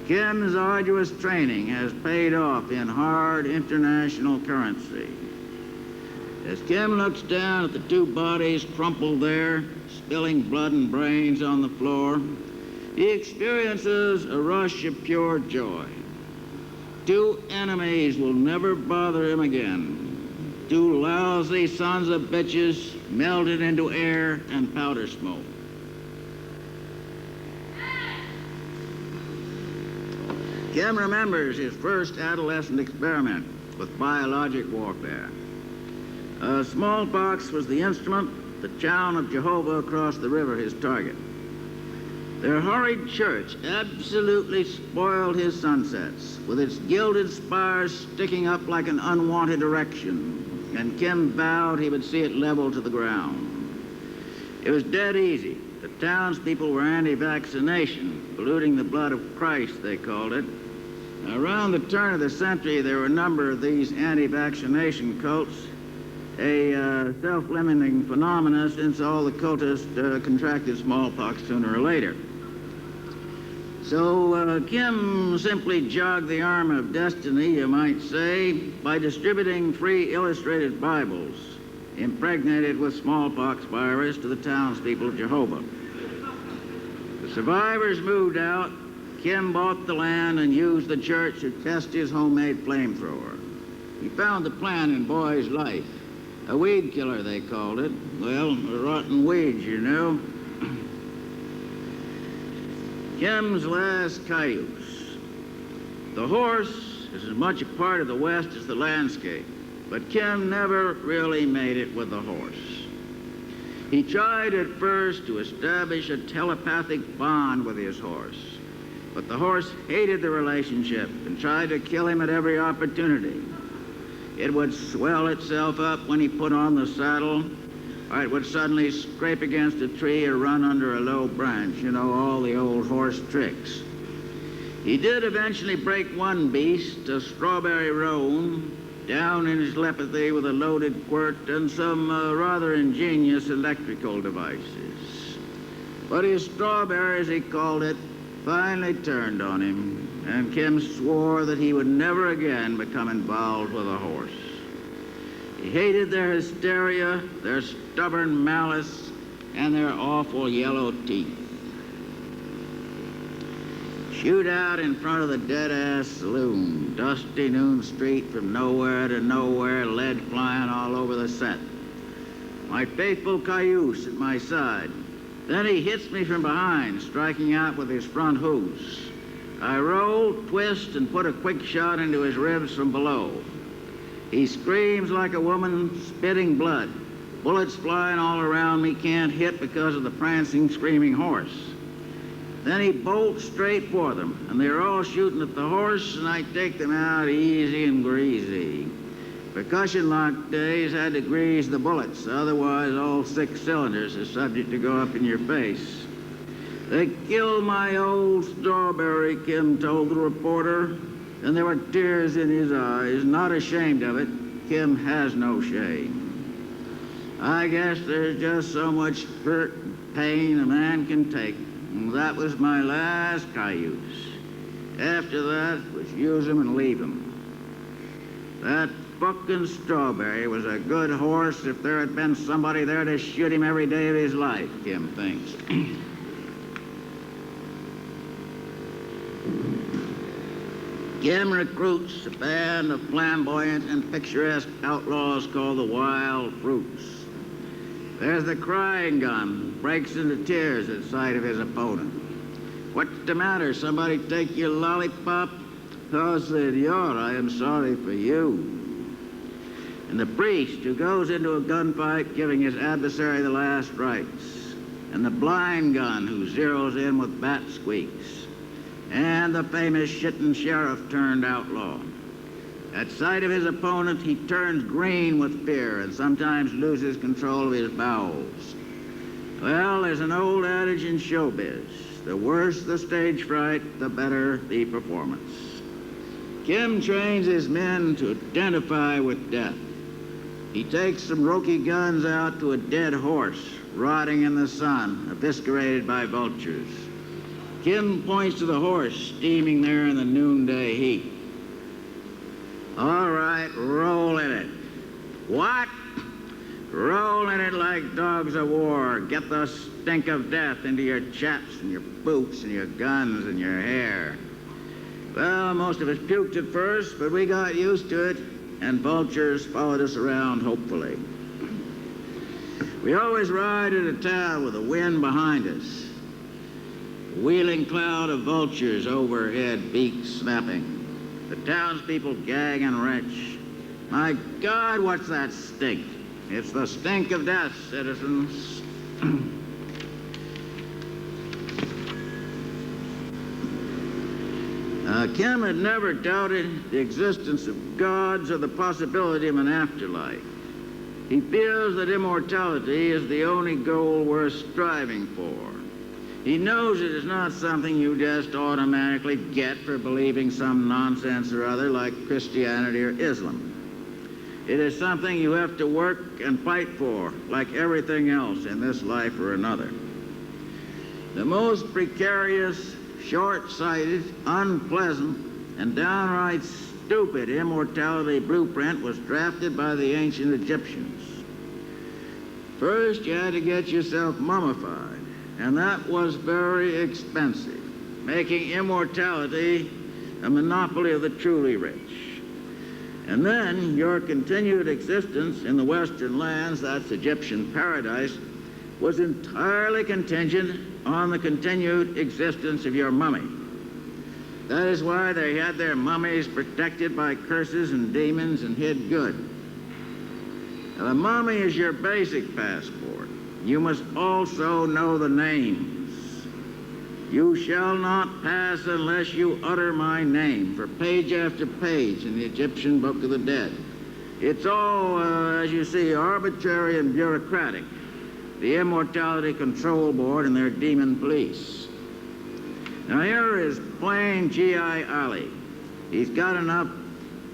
Kim's arduous training has paid off in hard international currency. As Kim looks down at the two bodies crumpled there, spilling blood and brains on the floor, he experiences a rush of pure joy. Two enemies will never bother him again. Two lousy sons of bitches melted into air and powder smoke. Kim remembers his first adolescent experiment with biologic warfare. Smallpox was the instrument, the Chown of Jehovah across the river his target. Their horrid church absolutely spoiled his sunsets, with its gilded spires sticking up like an unwanted erection, and Kim vowed he would see it leveled to the ground. It was dead easy. The townspeople were anti-vaccination, polluting the blood of Christ, they called it. Around the turn of the century, there were a number of these anti-vaccination cults, a self-limiting phenomena since all the cultists contracted smallpox sooner or later. So Kim simply jogged the arm of destiny, you might say, by distributing free illustrated Bibles impregnated with smallpox virus to the townspeople of Jehovah. The survivors moved out. Kim bought the land and used the church to test his homemade flamethrower. He found the plant in Boy's life. A weed killer, they called it. Well, rotten weeds, you know. Kim's last cayuse. The horse is as much a part of the West as the landscape, but Kim never really made it with the horse. He tried at first to establish a telepathic bond with his horse, but the horse hated the relationship and tried to kill him at every opportunity. It would swell itself up when he put on the saddle, or it would suddenly scrape against a tree or run under a low branch. You know, all the old horse tricks. He did eventually break one beast, a strawberry roan, down in his telepathy with a loaded quirt and some rather ingenious electrical devices. But his strawberry, as he called it, finally turned on him, and Kim swore that he would never again become involved with a horse. He hated their hysteria, their stubborn malice, and their awful yellow teeth. Shoot out in front of the dead-ass saloon, dusty noon street from nowhere to nowhere, lead flying all over the set. My faithful cayuse at my side. Then he hits me from behind, striking out with his front hoofs. I roll, twist, and put a quick shot into his ribs from below. He screams like a woman, spitting blood. Bullets flying all around me, can't hit because of the prancing, screaming horse. Then he bolts straight for them, and they're all shooting at the horse, and I take them out easy and greasy. Percussion lock days had to grease the bullets, otherwise all 6 cylinders are subject to go up in your face. They killed my old strawberry, Kim told the reporter, and there were tears in his eyes, not ashamed of it. Kim has no shame. I guess there's just so much hurt and pain a man can take. And that was my last cayuse. After that was use him and leave him. That fucking strawberry was a good horse if there had been somebody there to shoot him every day of his life, Kim thinks. Kim recruits a band of flamboyant and picturesque outlaws called the Wild Fruits. There's the crying gun, breaks into tears at sight of his opponent. What's the matter? Somebody take your lollipop? Oh, senor, I am sorry for you. And the priest who goes into a gunfight giving his adversary the last rites. And the blind gun who zeroes in with bat squeaks. And the famous shitting sheriff turned outlaw. At sight of his opponent, he turns green with fear and sometimes loses control of his bowels. Well, there's an old adage in showbiz. The worse the stage fright, the better the performance. Kim trains his men to identify with death. He takes some Rokie guns out to a dead horse, rotting in the sun, eviscerated by vultures. Kim points to the horse, steaming there in the noonday heat. All right, roll in it. What? Roll in it like dogs of war. Get the stink of death into your chaps and your boots and your guns and your hair. Well, most of us puked at first, but we got used to it, and vultures followed us around hopefully. We always ride into town with the wind behind us. A wheeling cloud of vultures overhead, beaks snapping. The townspeople gag and retch. My God, what's that stink? It's the stink of death, citizens. Kim had never doubted the existence of gods or the possibility of an afterlife. He feels that immortality is the only goal worth striving for. He knows it is not something you just automatically get for believing some nonsense or other like Christianity or Islam. It is something you have to work and fight for, like everything else in this life or another. The most precarious, short-sighted, unpleasant, and downright stupid immortality blueprint was drafted by the ancient Egyptians. First, you had to get yourself mummified, and that was very expensive, making immortality a monopoly of the truly rich. And then your continued existence in the Western lands, that's Egyptian paradise, was entirely contingent on the continued existence of your mummy. That is why they had their mummies protected by curses and demons and hid good. Now, the mummy is your basic passport. You must also know the names. You shall not pass unless you utter my name, for page after page in the Egyptian Book of the Dead. It's all, as you see, arbitrary and bureaucratic. The Immortality Control Board and their demon police. Now here is plain G.I. Ali. He's got enough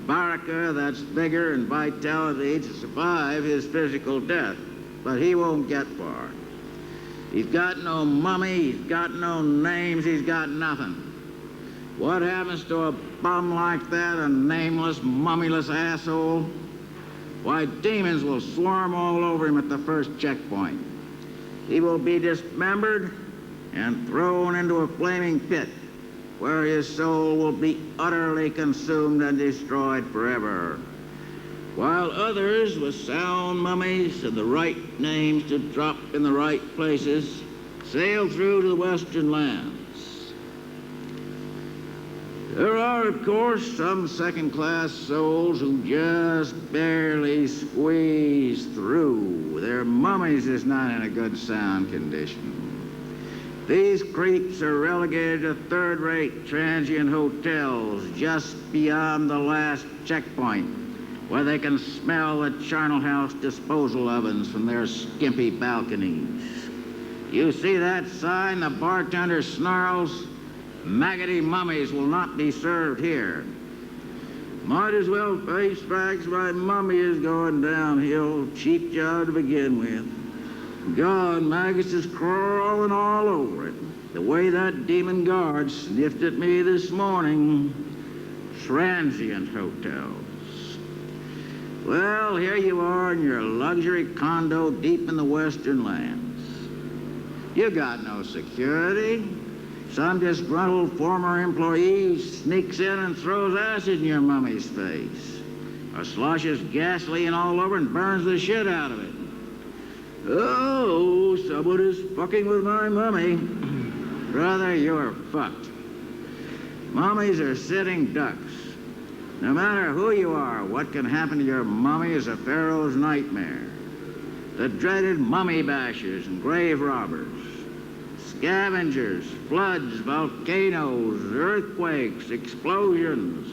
baraka, that's vigor and vitality, to survive his physical death, but he won't get far. He's got no mummy, he's got no names, he's got nothing. What happens to a bum like that, a nameless, mummyless asshole? Why, demons will swarm all over him at the first checkpoint. He will be dismembered and thrown into a flaming pit where his soul will be utterly consumed and destroyed forever. While others with sound mummies and the right names to drop in the right places sail through to the Western lands. There are, of course, some second-class souls who just barely squeeze through. Their mummies is not in a good sound condition. These creeps are relegated to third-rate transient hotels just beyond the last checkpoint, where they can smell the charnel house disposal ovens from their skimpy balconies. You see that sign? The bartender snarls, "Maggoty mummies will not be served here." Might as well face facts. My mummy is going downhill. Cheap job to begin with. God, maggots is crawling all over it. The way that demon guard sniffed at me this morning. Transient hotels. Well, here you are in your luxury condo deep in the Western lands. You got no security. Some disgruntled former employee sneaks in and throws acid in your mummy's face, or sloshes gasoline all over and burns the shit out of it. Oh, someone is fucking with my mummy. Brother, you're fucked. Mummies are sitting ducks. No matter who you are, what can happen to your mummy is a pharaoh's nightmare. The dreaded mummy bashers and grave robbers. Scavengers, floods, volcanoes, earthquakes, explosions.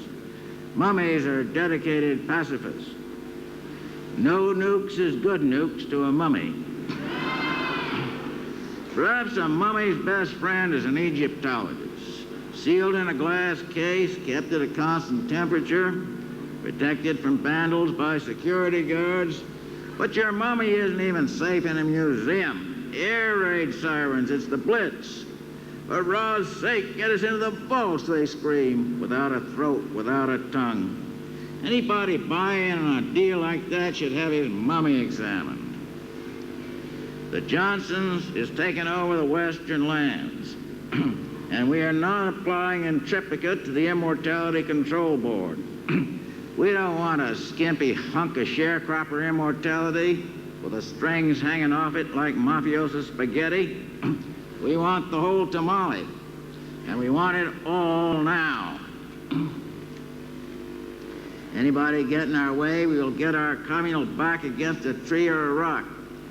Mummies are dedicated pacifists. No nukes is good nukes to a mummy. Perhaps a mummy's best friend is an Egyptologist, sealed in a glass case, kept at a constant temperature, protected from vandals by security guards. But your mummy isn't even safe in a museum. Air raid sirens, it's the Blitz. For Ra's sake, get us into the vaults, they scream, without a throat, without a tongue. Anybody buying on a deal like that should have his mummy examined. The Johnsons is taking over the western lands, and we are not applying in triplicate to the Immortality Control Board. We don't want a skimpy hunk of sharecropper immortality with the strings hanging off it like mafioso spaghetti. We want the whole tamale, and we want it all now. Anybody get in our way, we will get our communal back against a tree or a rock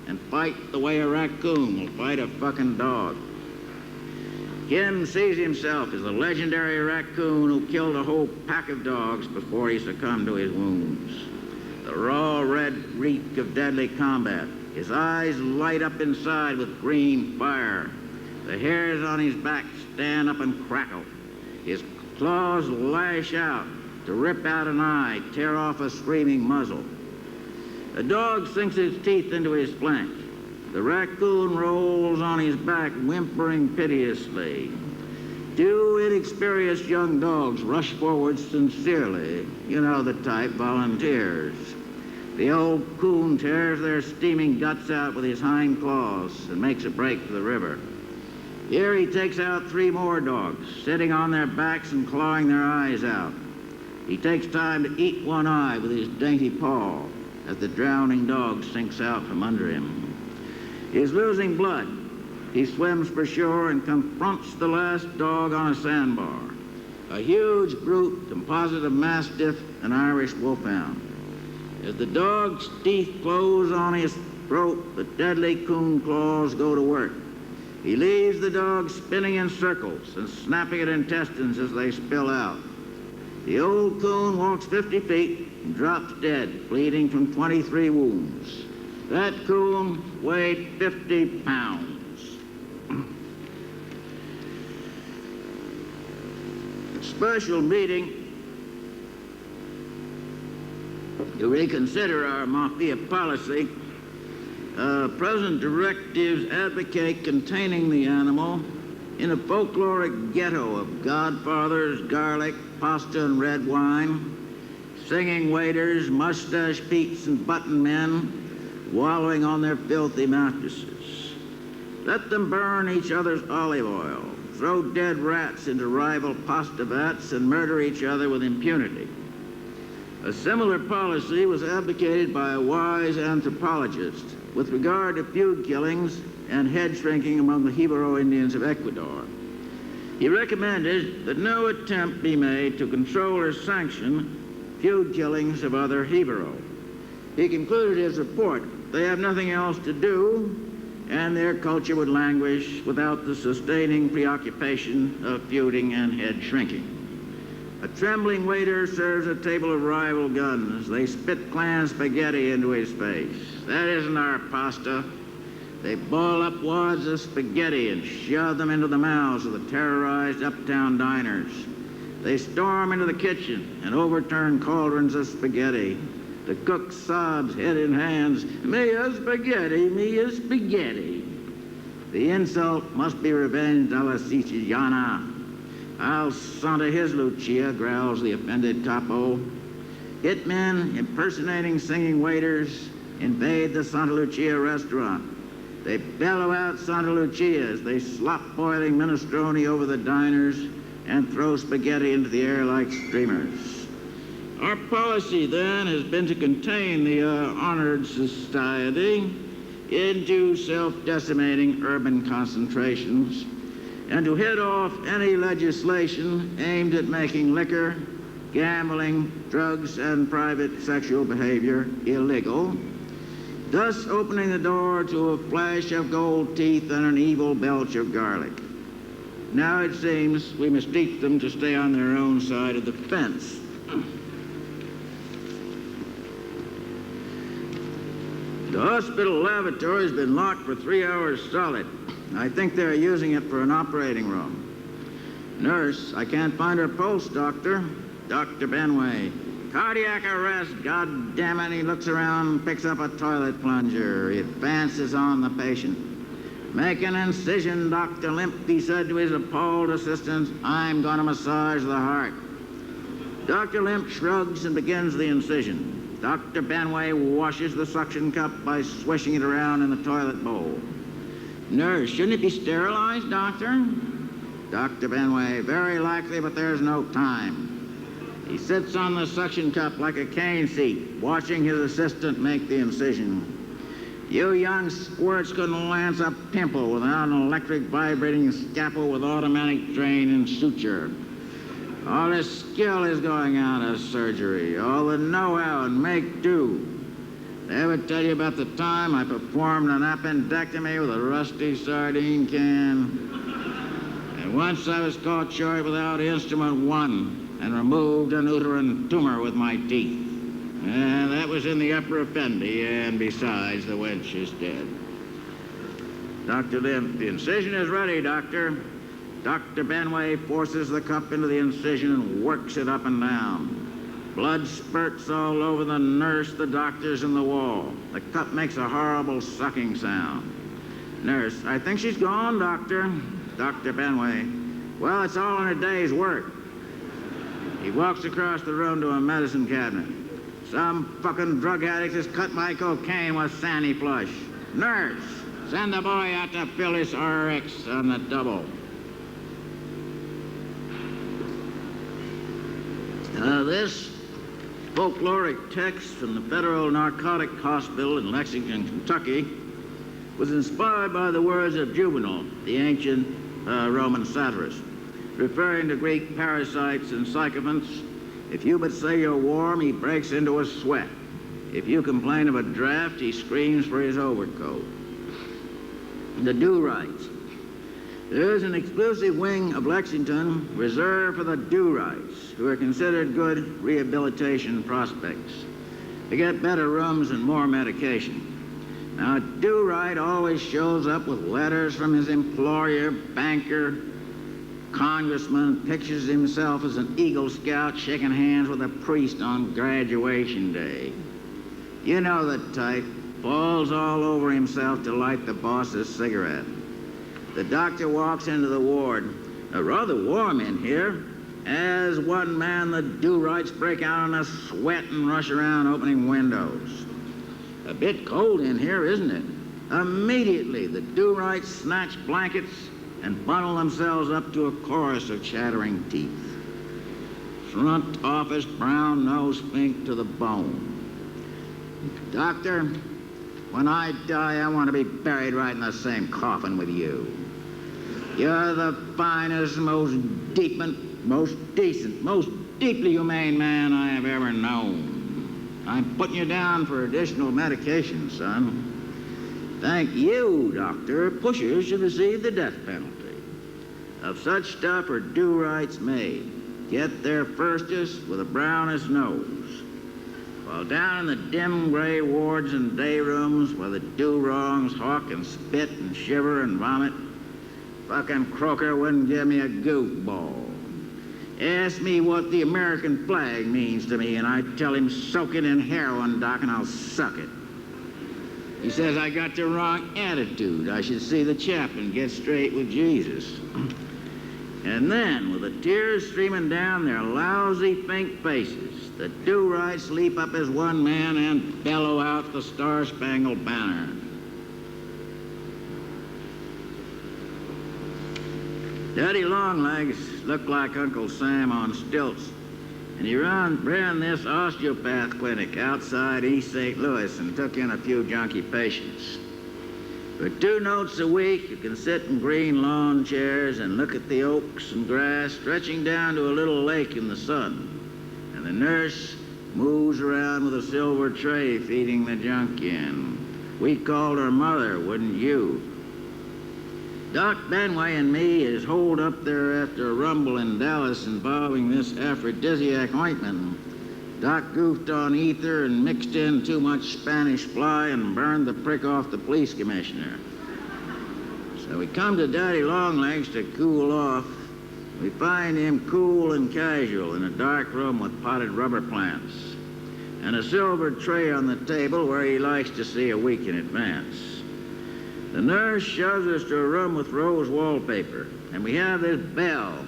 and fight the way a raccoon will fight a fucking dog. Kim sees himself as the legendary raccoon who killed a whole pack of dogs before he succumbed to his wounds. The raw red reek of deadly combat. His eyes light up inside with green fire. The hairs on his back stand up and crackle. His claws lash out to rip out an eye, tear off a screaming muzzle. The dog sinks its teeth into his flank. The raccoon rolls on his back, whimpering piteously. Two inexperienced young dogs rush forward sincerely. You know the type, volunteers. The old coon tears their steaming guts out with his hind claws and makes a break for the river. Here he takes out 3 more dogs, sitting on their backs and clawing their eyes out. He takes time to eat one eye with his dainty paw as the drowning dog sinks out from under him. He is losing blood. He swims for shore and confronts the last dog on a sandbar. A huge brute composite of Mastiff and Irish Wolfhound. As the dog's teeth close on his throat, the deadly coon claws go to work. He leaves the dog spinning in circles and snapping at intestines as they spill out. The old coon walks 50 feet and drops dead, bleeding from 23 wounds. That coon weighed 50 pounds. A special meeting to reconsider our mafia policy. Present directives advocate containing the animal in a folkloric ghetto of godfathers, garlic, pasta, and red wine, singing waiters, mustache peeps, and button men wallowing on their filthy mattresses. Let them burn each other's olive oil, throw dead rats into rival pasta vats, and murder each other with impunity. A similar policy was advocated by a wise anthropologist with regard to feud killings and head shrinking among the Jibaro Indians of Ecuador. He recommended that no attempt be made to control or sanction feud killings of other Jibaro. He concluded his report, they have nothing else to do, and their culture would languish without the sustaining preoccupation of feuding and head shrinking. A trembling waiter serves a table of rival guns. They spit clan spaghetti into his face. That isn't our pasta. They ball up wads of spaghetti and shove them into the mouths of the terrorized uptown diners. They storm into the kitchen and overturn cauldrons of spaghetti. The cook sobs, head in hands, me a spaghetti, me a spaghetti. The insult must be revenged a la Siciliana. I'll Santa his Lucia, growls the offended capo. Hitmen impersonating singing waiters invade the Santa Lucia restaurant. They bellow out Santa Lucia as they slop boiling minestrone over the diners and throw spaghetti into the air like streamers. Our policy then has been to contain the honored society into self-decimating urban concentrations and to head off any legislation aimed at making liquor, gambling, drugs, and private sexual behavior illegal, thus opening the door to a flash of gold teeth and an evil belch of garlic. Now it seems we must teach them to stay on their own side of the fence. The hospital lavatory's been locked for 3 hours solid. I think they're using it for an operating room. Nurse, I can't find her pulse, Doctor. Dr. Benway. Cardiac arrest, God damn it. He looks around, picks up a toilet plunger. He advances on the patient. Make an incision, Dr. Limp, he said to his appalled assistants. I'm going to massage the heart. Dr. Limp shrugs and begins the incision. Dr. Benway washes the suction cup by swishing it around in the toilet bowl. Nurse, shouldn't it be sterilized, Doctor? Dr. Benway, very likely, but there's no time. He sits on the suction cup like a cane seat, watching his assistant make the incision. You young squirts couldn't lance a pimple without an electric vibrating scalpel with automatic drain and suture. All the skill is going out of surgery, all the know-how and make do. Did I ever tell you about the time I performed an appendectomy with a rusty sardine can? And once I was caught short without instrument 1 and removed an uterine tumor with my teeth. And that was in the upper appendy, and besides, the wench is dead. Dr. Limp, the incision is ready, Doctor. Dr. Benway forces the cup into the incision and works it up and down. Blood spurts all over the nurse, the doctors, and the wall. The cup makes a horrible sucking sound. Nurse, I think she's gone, Doctor. Dr. Benway, well, it's all in a day's work. He walks across the room to a medicine cabinet. Some fucking drug addict has cut my cocaine with Sandy Flush. Nurse, send the boy out to fill his RX on the double. This folkloric text from the Federal Narcotic Hospital in Lexington, Kentucky, was inspired by the words of Juvenal, the ancient Roman satirist, referring to Greek parasites and sycophants. If you but say you're warm, he breaks into a sweat. If you complain of a draft, he screams for his overcoat. The do-rights. There is an exclusive wing of Lexington reserved for the do-rights, who are considered good rehabilitation prospects. They get better rooms and more medication. Now, a do-right always shows up with letters from his employer, banker, congressman, pictures himself as an Eagle Scout shaking hands with a priest on graduation day. You know the type. Falls all over himself to light the boss's cigarette. The doctor walks into the ward. Rather warm in here. As one man, the do-rights break out in a sweat and rush around opening windows. A bit cold in here, isn't it? Immediately, the do-rights snatch blankets and bundle themselves up to a chorus of chattering teeth. Front office, brown nose pink to the bone. Doctor, when I die, I want to be buried right in the same coffin with you. You're the finest, most decent, most deeply humane man I have ever known. I'm putting you down for additional medication, son. Thank you, Doctor. Pushers should receive the death penalty. Of such stuff are do-rights made. Get there firstest with the brownest nose. While down in the dim gray wards and day rooms where the do-wrongs hawk and spit and shiver and vomit, fucking Croker wouldn't give me a goofball. Ask me what the American flag means to me, and I tell him soak it in heroin, Doc, and I'll suck it. He says I got the wrong attitude. I should see the chaplain and get straight with Jesus. And then, with the tears streaming down their lousy pink faces, the do-rights leap up as one man and bellow out the Star-Spangled Banner. Daddy Longlegs looked like Uncle Sam on stilts, and he ran this osteopath clinic outside East St. Louis and took in a few junkie patients. For 2 notes a week, you can sit in green lawn chairs and look at the oaks and grass stretching down to a little lake in the sun. And the nurse moves around with a silver tray feeding the junkie in. We called her mother, wouldn't you? Doc Benway and me is holed up there after a rumble in Dallas involving this aphrodisiac ointment. Doc goofed on ether and mixed in too much Spanish fly and burned the prick off the police commissioner. So we come to Daddy Longlegs to cool off. We find him cool and casual in a dark room with potted rubber plants and a silver tray on the table where he likes to see a week in advance. The nurse shoves us to a room with rose wallpaper, and we have this bell.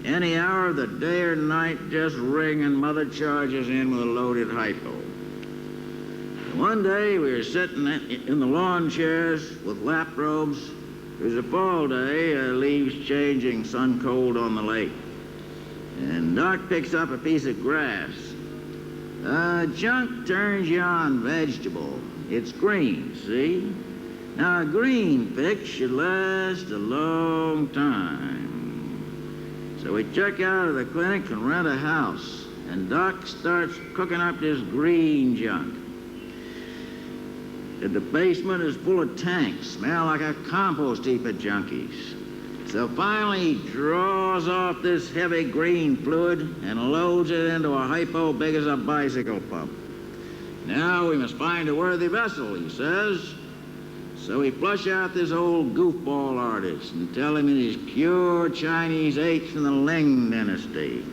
Any hour of the day or night, just ring and Mother charges in with a loaded hypo. And one day we were sitting in the lawn chairs with lap robes. It was a fall day, leaves changing, sun cold on the lake. And Doc picks up a piece of grass. Junk turns you on vegetable. It's green, see? Now, a green fix should last a long time. So we check out of the clinic and rent a house, and Doc starts cooking up this green junk. And the basement is full of tanks, smell like a compost heap of junkies. So finally he draws off this heavy green fluid and loads it into a hypo big as a bicycle pump. Now we must find a worthy vessel, he says. So we flush out this old goofball artist and tell him it is pure Chinese H from the Ling dynasty.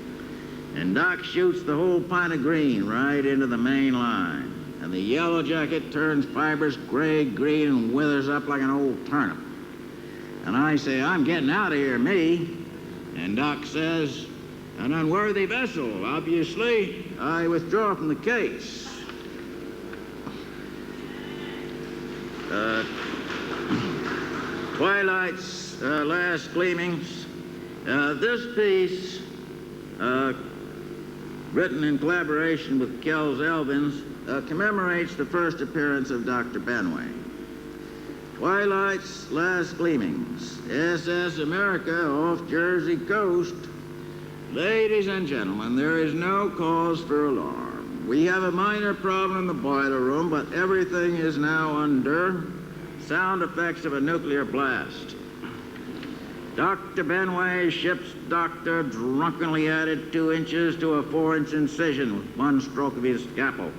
And Doc shoots the whole pint of green right into the main line. And the yellow jacket turns fibrous gray-green and withers up like an old turnip. And I say, I'm getting out of here, me. And Doc says, an unworthy vessel, obviously. I withdraw from the case. Twilight's last gleamings. This piece, written in collaboration with Kells Elvins, commemorates the first appearance of Dr. Benway. Twilight's last gleamings. SS America off Jersey coast. Ladies and gentlemen, there is no cause for alarm. We have a minor problem in the boiler room, but everything is now under sound effects of a nuclear blast. Dr. Benway's ship's doctor drunkenly added 2 inches to a 4-inch incision with one stroke of his scalpel.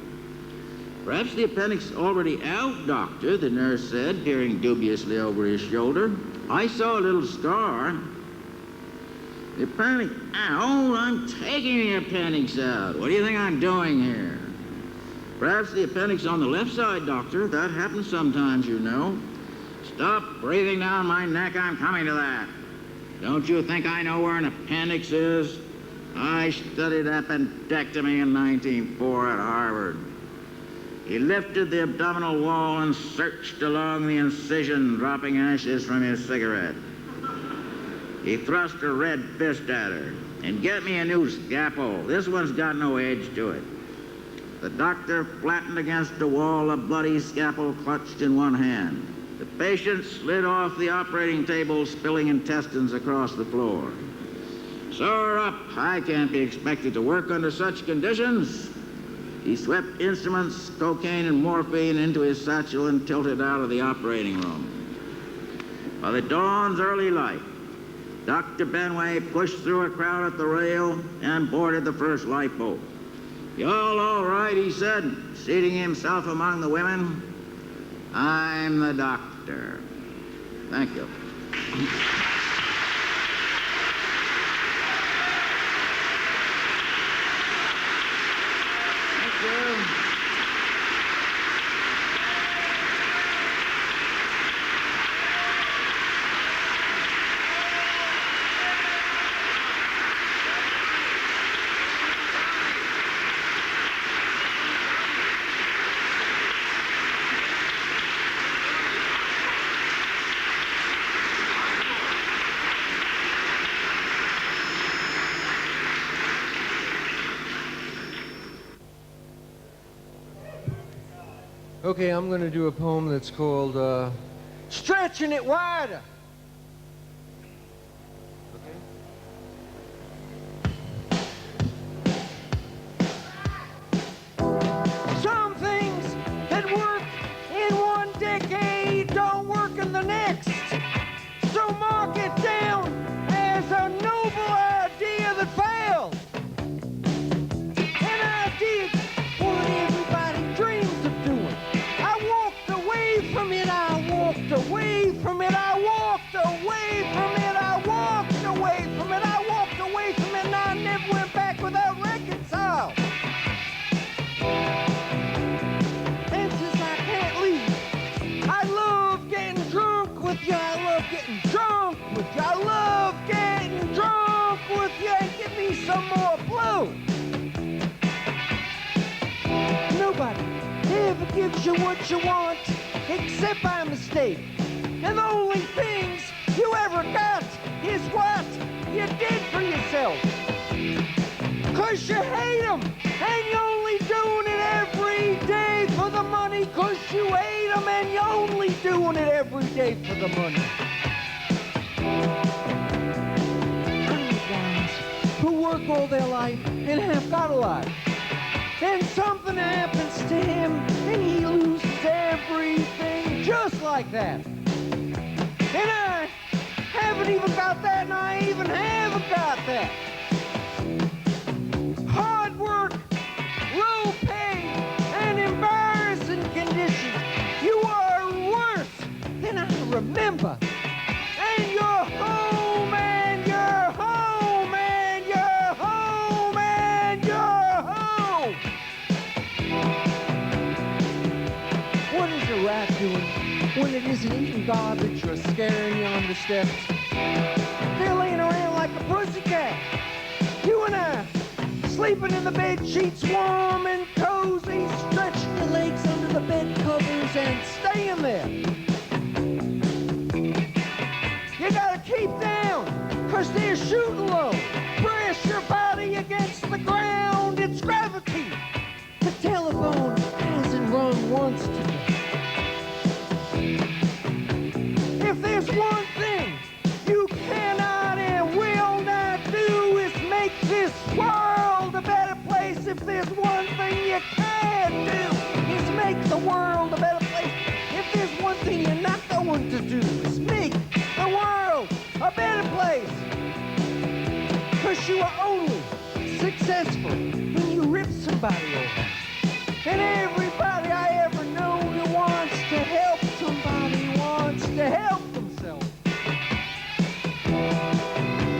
Perhaps the appendix is already out, Doctor, the nurse said, peering dubiously over his shoulder. I saw a little scar. The appendix, ow, I'm taking the appendix out. What do you think I'm doing here? Perhaps the appendix on the left side, Doctor. That happens sometimes, you know. Stop breathing down my neck. I'm coming to that. Don't you think I know where an appendix is? I studied appendectomy in 1904 at Harvard. He lifted the abdominal wall and searched along the incision, dropping ashes from his cigarette. He thrust a red fist at her. And get me a new scalpel. This one's got no edge to it. The doctor flattened against the wall, a bloody scalpel clutched in one hand. The patient slid off the operating table, spilling intestines across the floor. Sew her up. I can't be expected to work under such conditions. He swept instruments, cocaine, and morphine into his satchel and tilted out of the operating room. By the dawn's early light, Dr. Benway pushed through a crowd at the rail and boarded the first lifeboat. Y'all all right, he said, seating himself among the women. I'm the doctor. Thank you. Thank you. Okay, I'm going to do a poem that's called Stretching It Wider. Okay. Some things that work in one decade don't work in the next. So mark it down as a noble idea that failed. An idea walked away from it. I walked away from it. I walked away from it. I walked away from it, and I never went back without reconcile. And since I can't leave, I love getting drunk with you. I love getting drunk with you. I love getting drunk with you. And give me some more blue. Nobody ever gives you what you want, except by mistake. And the only things you ever got is what you did for yourself. 'Cause you hate them, and you're only doing it every day for the money. 'Cause you hate them, and you're only doing it every day for the money. I know guys who work all their life and have got a lot. Then something happens to him, and he loses everything just like that. And I haven't even got that, and I even haven't got that. Hard work, low pay, and embarrassing conditions. You are worse than I remember. And you're home, and you're home, and you're home, and you're home. What is a rat doing when it isn't eating garbage or scaring you on the steps? They're laying around like a pussycat. You and I, sleeping in the bed sheets warm and cozy, stretching your legs under the bed covers and staying there. You gotta keep down, 'cause they're shooting low. Press your body against the ground, it's gravity. The telephone hasn't rung once today. If there's one thing you cannot and will not do is make this world a better place. If there's one thing you can do is make the world a better place. If there's one thing you're not going to do is make the world a better place. 'Cause you are only successful when you rip somebody over. And everybody I ever know who wants to help somebody wants to help themselves.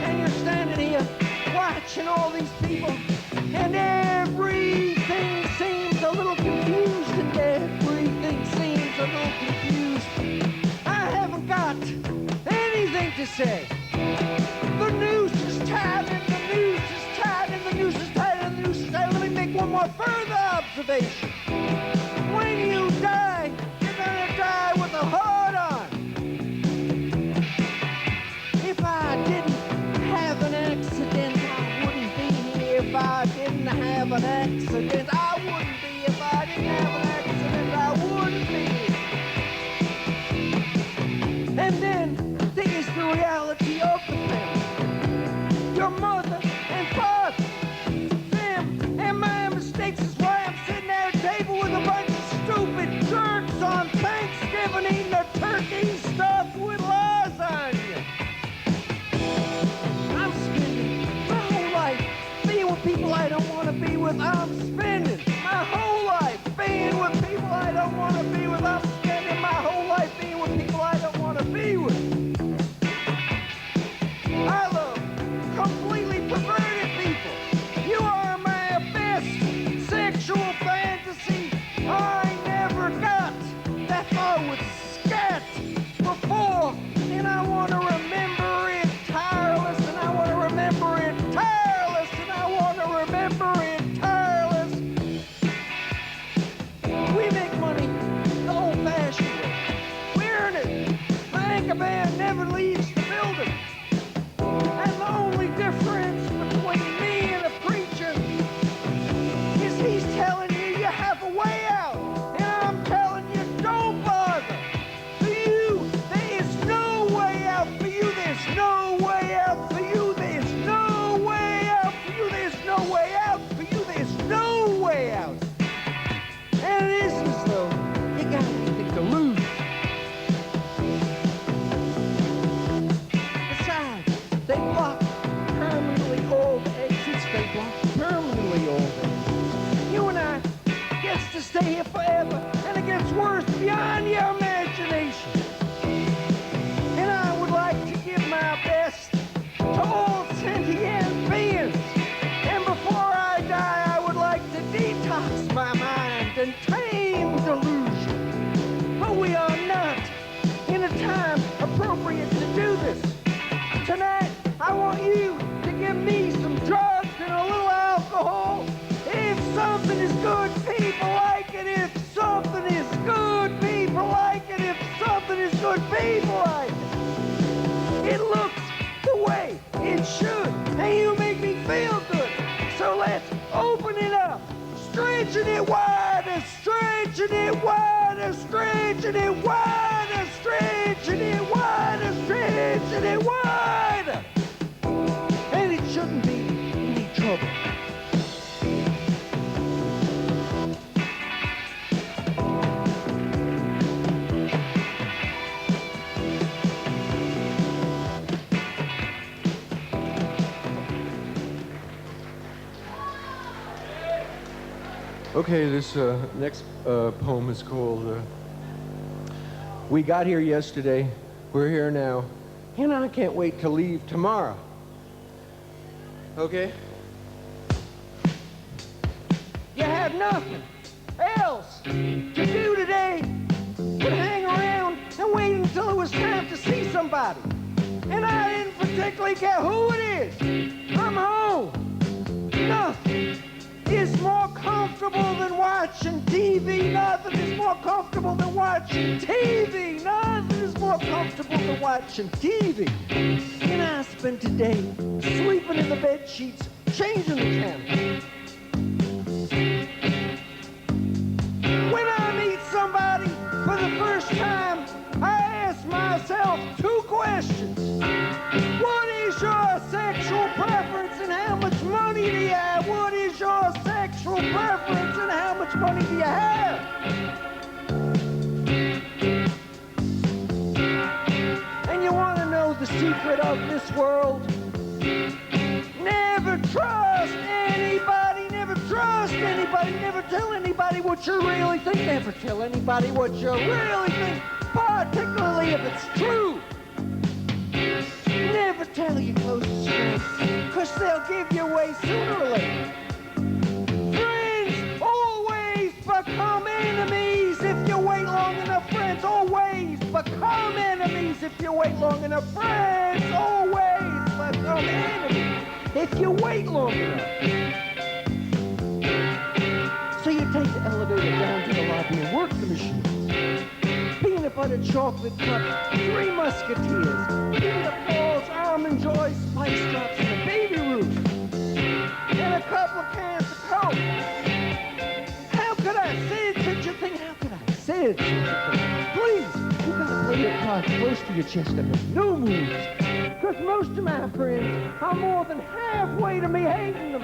And you're standing here watching all these people, and everything seems a little confused, and everything seems a little confused. I haven't got anything to say. The noose is tied, and the noose is tied, and the noose is tied, and the noose is tied. Let me make one more further observation. When you die, you're gonna die with a heart on. If I didn't have an accident, I wouldn't be here. If I didn't have an accident, I wouldn't be. If I didn't have an accident, I wouldn't be. And then there's the reality of the family. Your mother and father, them and my mistakes is why I'm sitting at a table with a bunch of stupid jerks on Thanksgiving eating a turkey stuffed with lasagna. I'm spending my whole life being with people I don't want to be with. I'm spending my whole life being with people I don't want to be with. I'm spending my whole life being with people I don't want to be with. I love completely perverted people. You are my best sexual fantasy. I never got that far with scat before, and I want to remember it tireless, and I want to remember it tireless, and I want to remember it tireless. We make money the old-fashioned way. We earn it. The anchor man never leaves the building. And the only difference between me and a preacher is he's telling you you have a way out, and I'm telling you don't bother. For you, there is no way out. For you, there's no way out. For you, there's no way out. For you, there's no way out. For you, there's no way out. And it is as though you got anything to lose. Besides, they block permanent should be like. It looks the way it should, and you make me feel good. So let's open it up, stretching it wider, stretching it wider, stretching it wider, stretching it wider, stretching it wider. And it shouldn't be any trouble. Okay, this next poem is called We Got Here Yesterday, We're Here Now, and I Can't Wait to Leave Tomorrow. Okay? You have nothing else to do today but hang around and wait until it was time to see somebody. And I didn't particularly care who it is. I'm home. Nothing is more comfortable than watching TV. Nothing is more comfortable than watching TV. Nothing is more comfortable than watching TV. And I spent today sleeping in the bed sheets, changing the channel. When I meet somebody for the first time, I ask myself two questions. What is your sexual preference and how much money do you have? What is your sexual preference and how much money do you have? And you want to know the secret of this world? Never trust anybody, never trust anybody, never tell anybody what you really think, never tell anybody what you really think, particularly if it's true. Never tell your closest friends, because they'll give you away sooner or later. Friends always become enemies if you wait long enough. Friends always become enemies if you wait long enough. Friends always become enemies if you wait long enough. So you take the elevator down to the lobby and work the machine. Peanut butter chocolate cup, 3 Musketeers, peanut balls, almond joy, spice drops, and a baby Ruth, and a couple of cans of Coke. How could I say such a thing? How could I say such a thing? Please, you gotta play your cards close to your chest and make no moves. Because most of my friends are more than halfway to me hating them.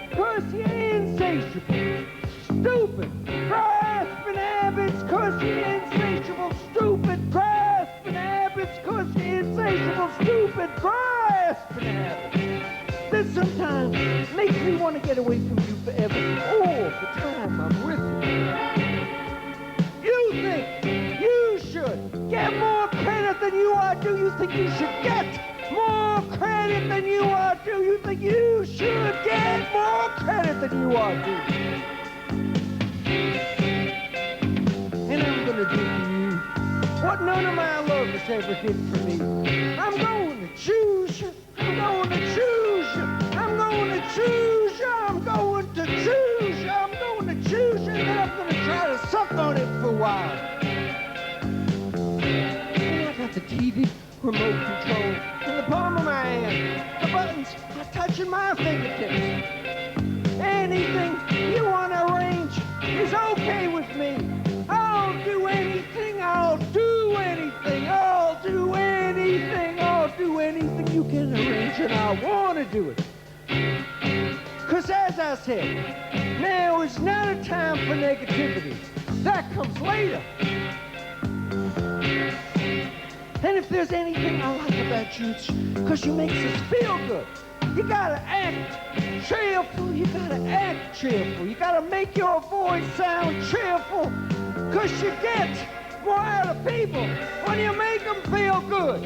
Because you're insatiable, stupid, grasping habits. Because you're insatiable, stupid, grasping habits. Because you're insatiable, stupid, grasping habits. That sometimes makes me want to get away from you forever. All the time I'm with you. You think you should get more credit than you are? Do you think you should get more credit than you are? Do you think you should get more credit than you are? Do you? And I'm gonna do for you what none of my lovers ever did for me. I'm going to choose you. I'm going to choose you. I'm going to choose you. I'm going to choose you. I'm going to choose you. And then I'm going to try to suck on it for a while. And I got the TV remote control in the palm of my hand. The buttons are touching my fingertips. Anything you want to arrange is okay with me. I'll do anything. I'll do anything. I'll do anything. I'll do anything you can arrange, and I want to do it. Because as I said, now is not a time for negativity. That comes later. And if there's anything I like about you, it's because you make us feel good. You gotta act cheerful. You gotta act cheerful. You gotta make your voice sound cheerful. Because you get more out of people when you make them feel good.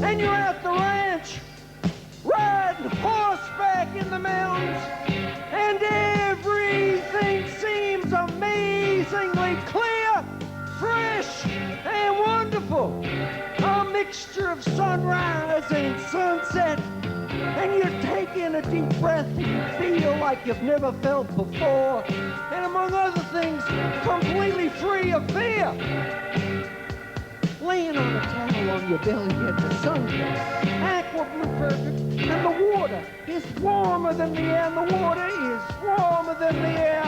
And you're at the ranch, riding horseback in the mountains, and everything seems amazingly clear, fresh, and wonderful. A mixture of sunrise and sunset, and you're taking a deep breath and you feel like you've never felt before. And among other things, completely be free of fear. Laying on a towel on your belly at the sunset, aqua blue perfect, and the water is warmer than the air, and the water is warmer than the air.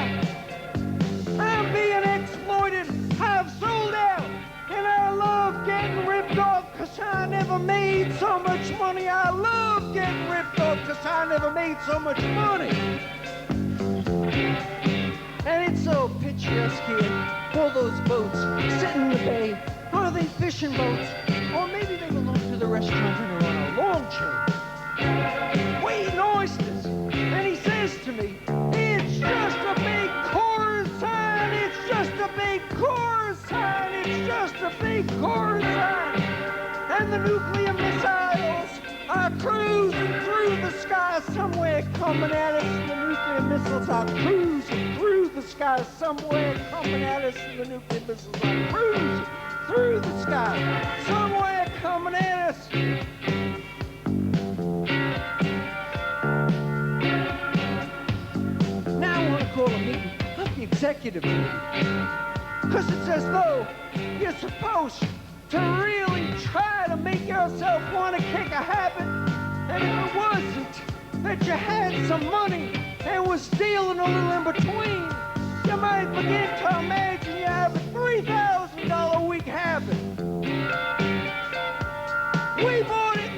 I'm being exploited, I've sold out, and I love getting ripped off, 'cause I never made so much money. I love getting ripped off, 'cause I never made so much money. And it's so picturesque here, all those boats sitting in the bay. Are they fishing boats? Or maybe they belong to the restaurant and are on a long chain. Waiting oysters. And he says to me, it's just a big chorus sign, it's just a big chorus sign, it's just a big chorus sign. And the nuclear missiles are cruising through the sky somewhere coming at us. The nuclear missiles are cruising through the sky somewhere coming at us. The nuclear missiles are cruising through the sky somewhere coming at us. Now I want to call a meeting of the executive committee, 'cause it's as though you're supposed to really try to make yourself want to kick a habit, and if it wasn't that you had some money and was stealing a little in between, you might begin to imagine you have a $3,000 a week habit. We bought it,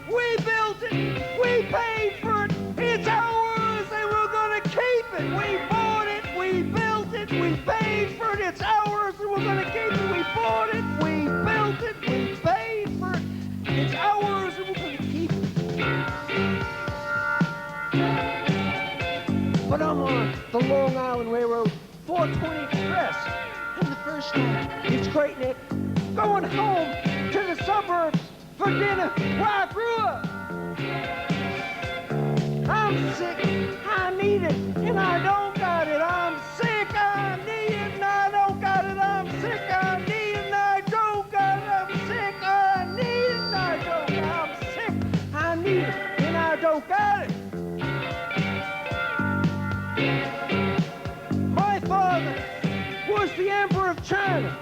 we built it, we paid for it, it's ours and we're gonna keep it. We bought it, we built it, we paid for it, it's ours and we're gonna keep it. We bought it, we built it, we paid for it, it's ours and we're gonna keep it. But I'm on the Long Island Railroad 420 Express, and the first night it's great, Nick, going home to the suburbs for dinner where I grew up. I'm sick, I need it, and I don't got it. I'm sick, I need it, and I don't got it. I'm sick, I need it, and I don't got it. I'm sick, I need it, and I don't got it. I'm sick, I need it, and I don't got it. My father was the Emperor of China,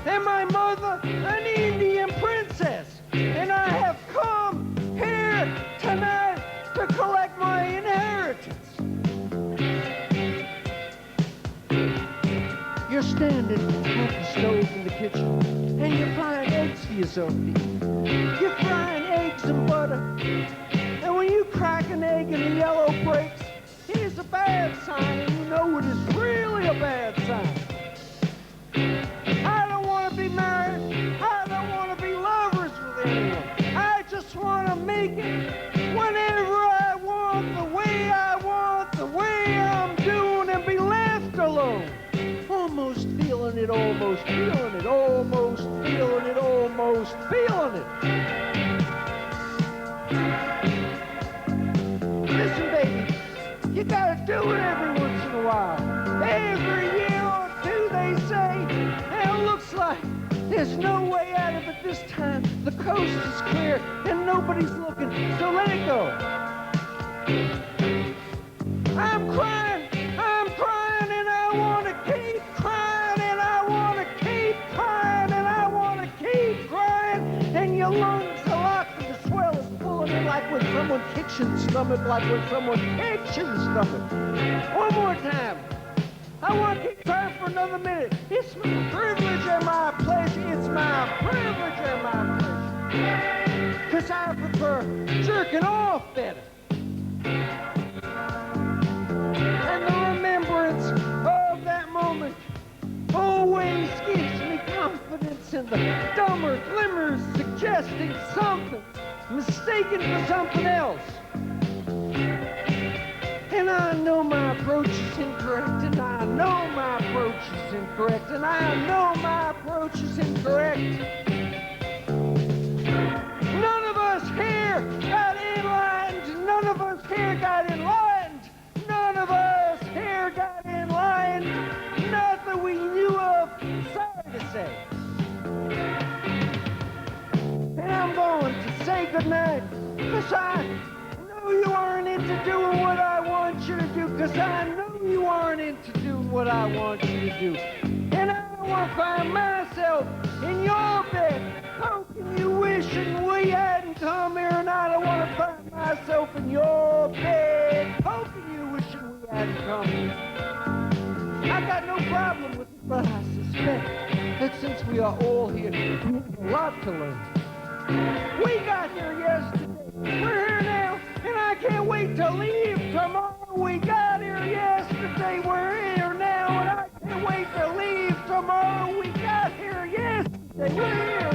and my mother an Indian princess. And I have come here tonight to collect my inheritance. You're standing at the stove in the kitchen, and you're frying eggs for yourself to eat. You're frying eggs and butter, and when you crack an egg and the yellow breaks, it is a bad sign, and you know it is really a bad sign. I don't want to be married. I don't want to be lovers with anyone. I just want to make it whenever I want, the way I want, the way I'm doing, and be left alone. Almost feeling it, almost feeling it, almost feeling it, almost feeling it. Listen, baby, you gotta do it every once in a while. Every year or two, they say, and it looks like there's no way out of it this time. The coast is clear and nobody's looking, so let it go. I'm crying, and I want to keep crying, and I want to keep crying, and I want to keep crying, and your lungs are locked and the swell is pulling in like when someone kicks your stomach, like when someone kicks your stomach. One more time. I want to keep trying for another minute. It's my privilege and my pleasure. It's my privilege and my pleasure. 'Cause I prefer jerking off better. And the remembrance of that moment always gives me confidence in the dumber glimmers suggesting something mistaken for something else. And I know my approach is incorrect, and I know my approach is incorrect, and I know my approach is incorrect. None of us here got enlightened. None of us here got enlightened. None of us here got enlightened. Not that we knew of, sorry to say. And I'm going to say goodnight, 'cause I know you aren't into doing what I want you to do, 'cause I know you aren't into doing what I want you to do. And I want to find myself in your bed. How can you wishing we hadn't come here and I don't want to find myself in your bed? How can you wishing we hadn't come here? I got no problem with it, but I suspect that since we are all here, we have a lot to learn. We got here yesterday. We're here now, and I can't wait to leave tomorrow. We got here yesterday. We're here now, and I can't wait to leave tomorrow. We got here yesterday. We're here.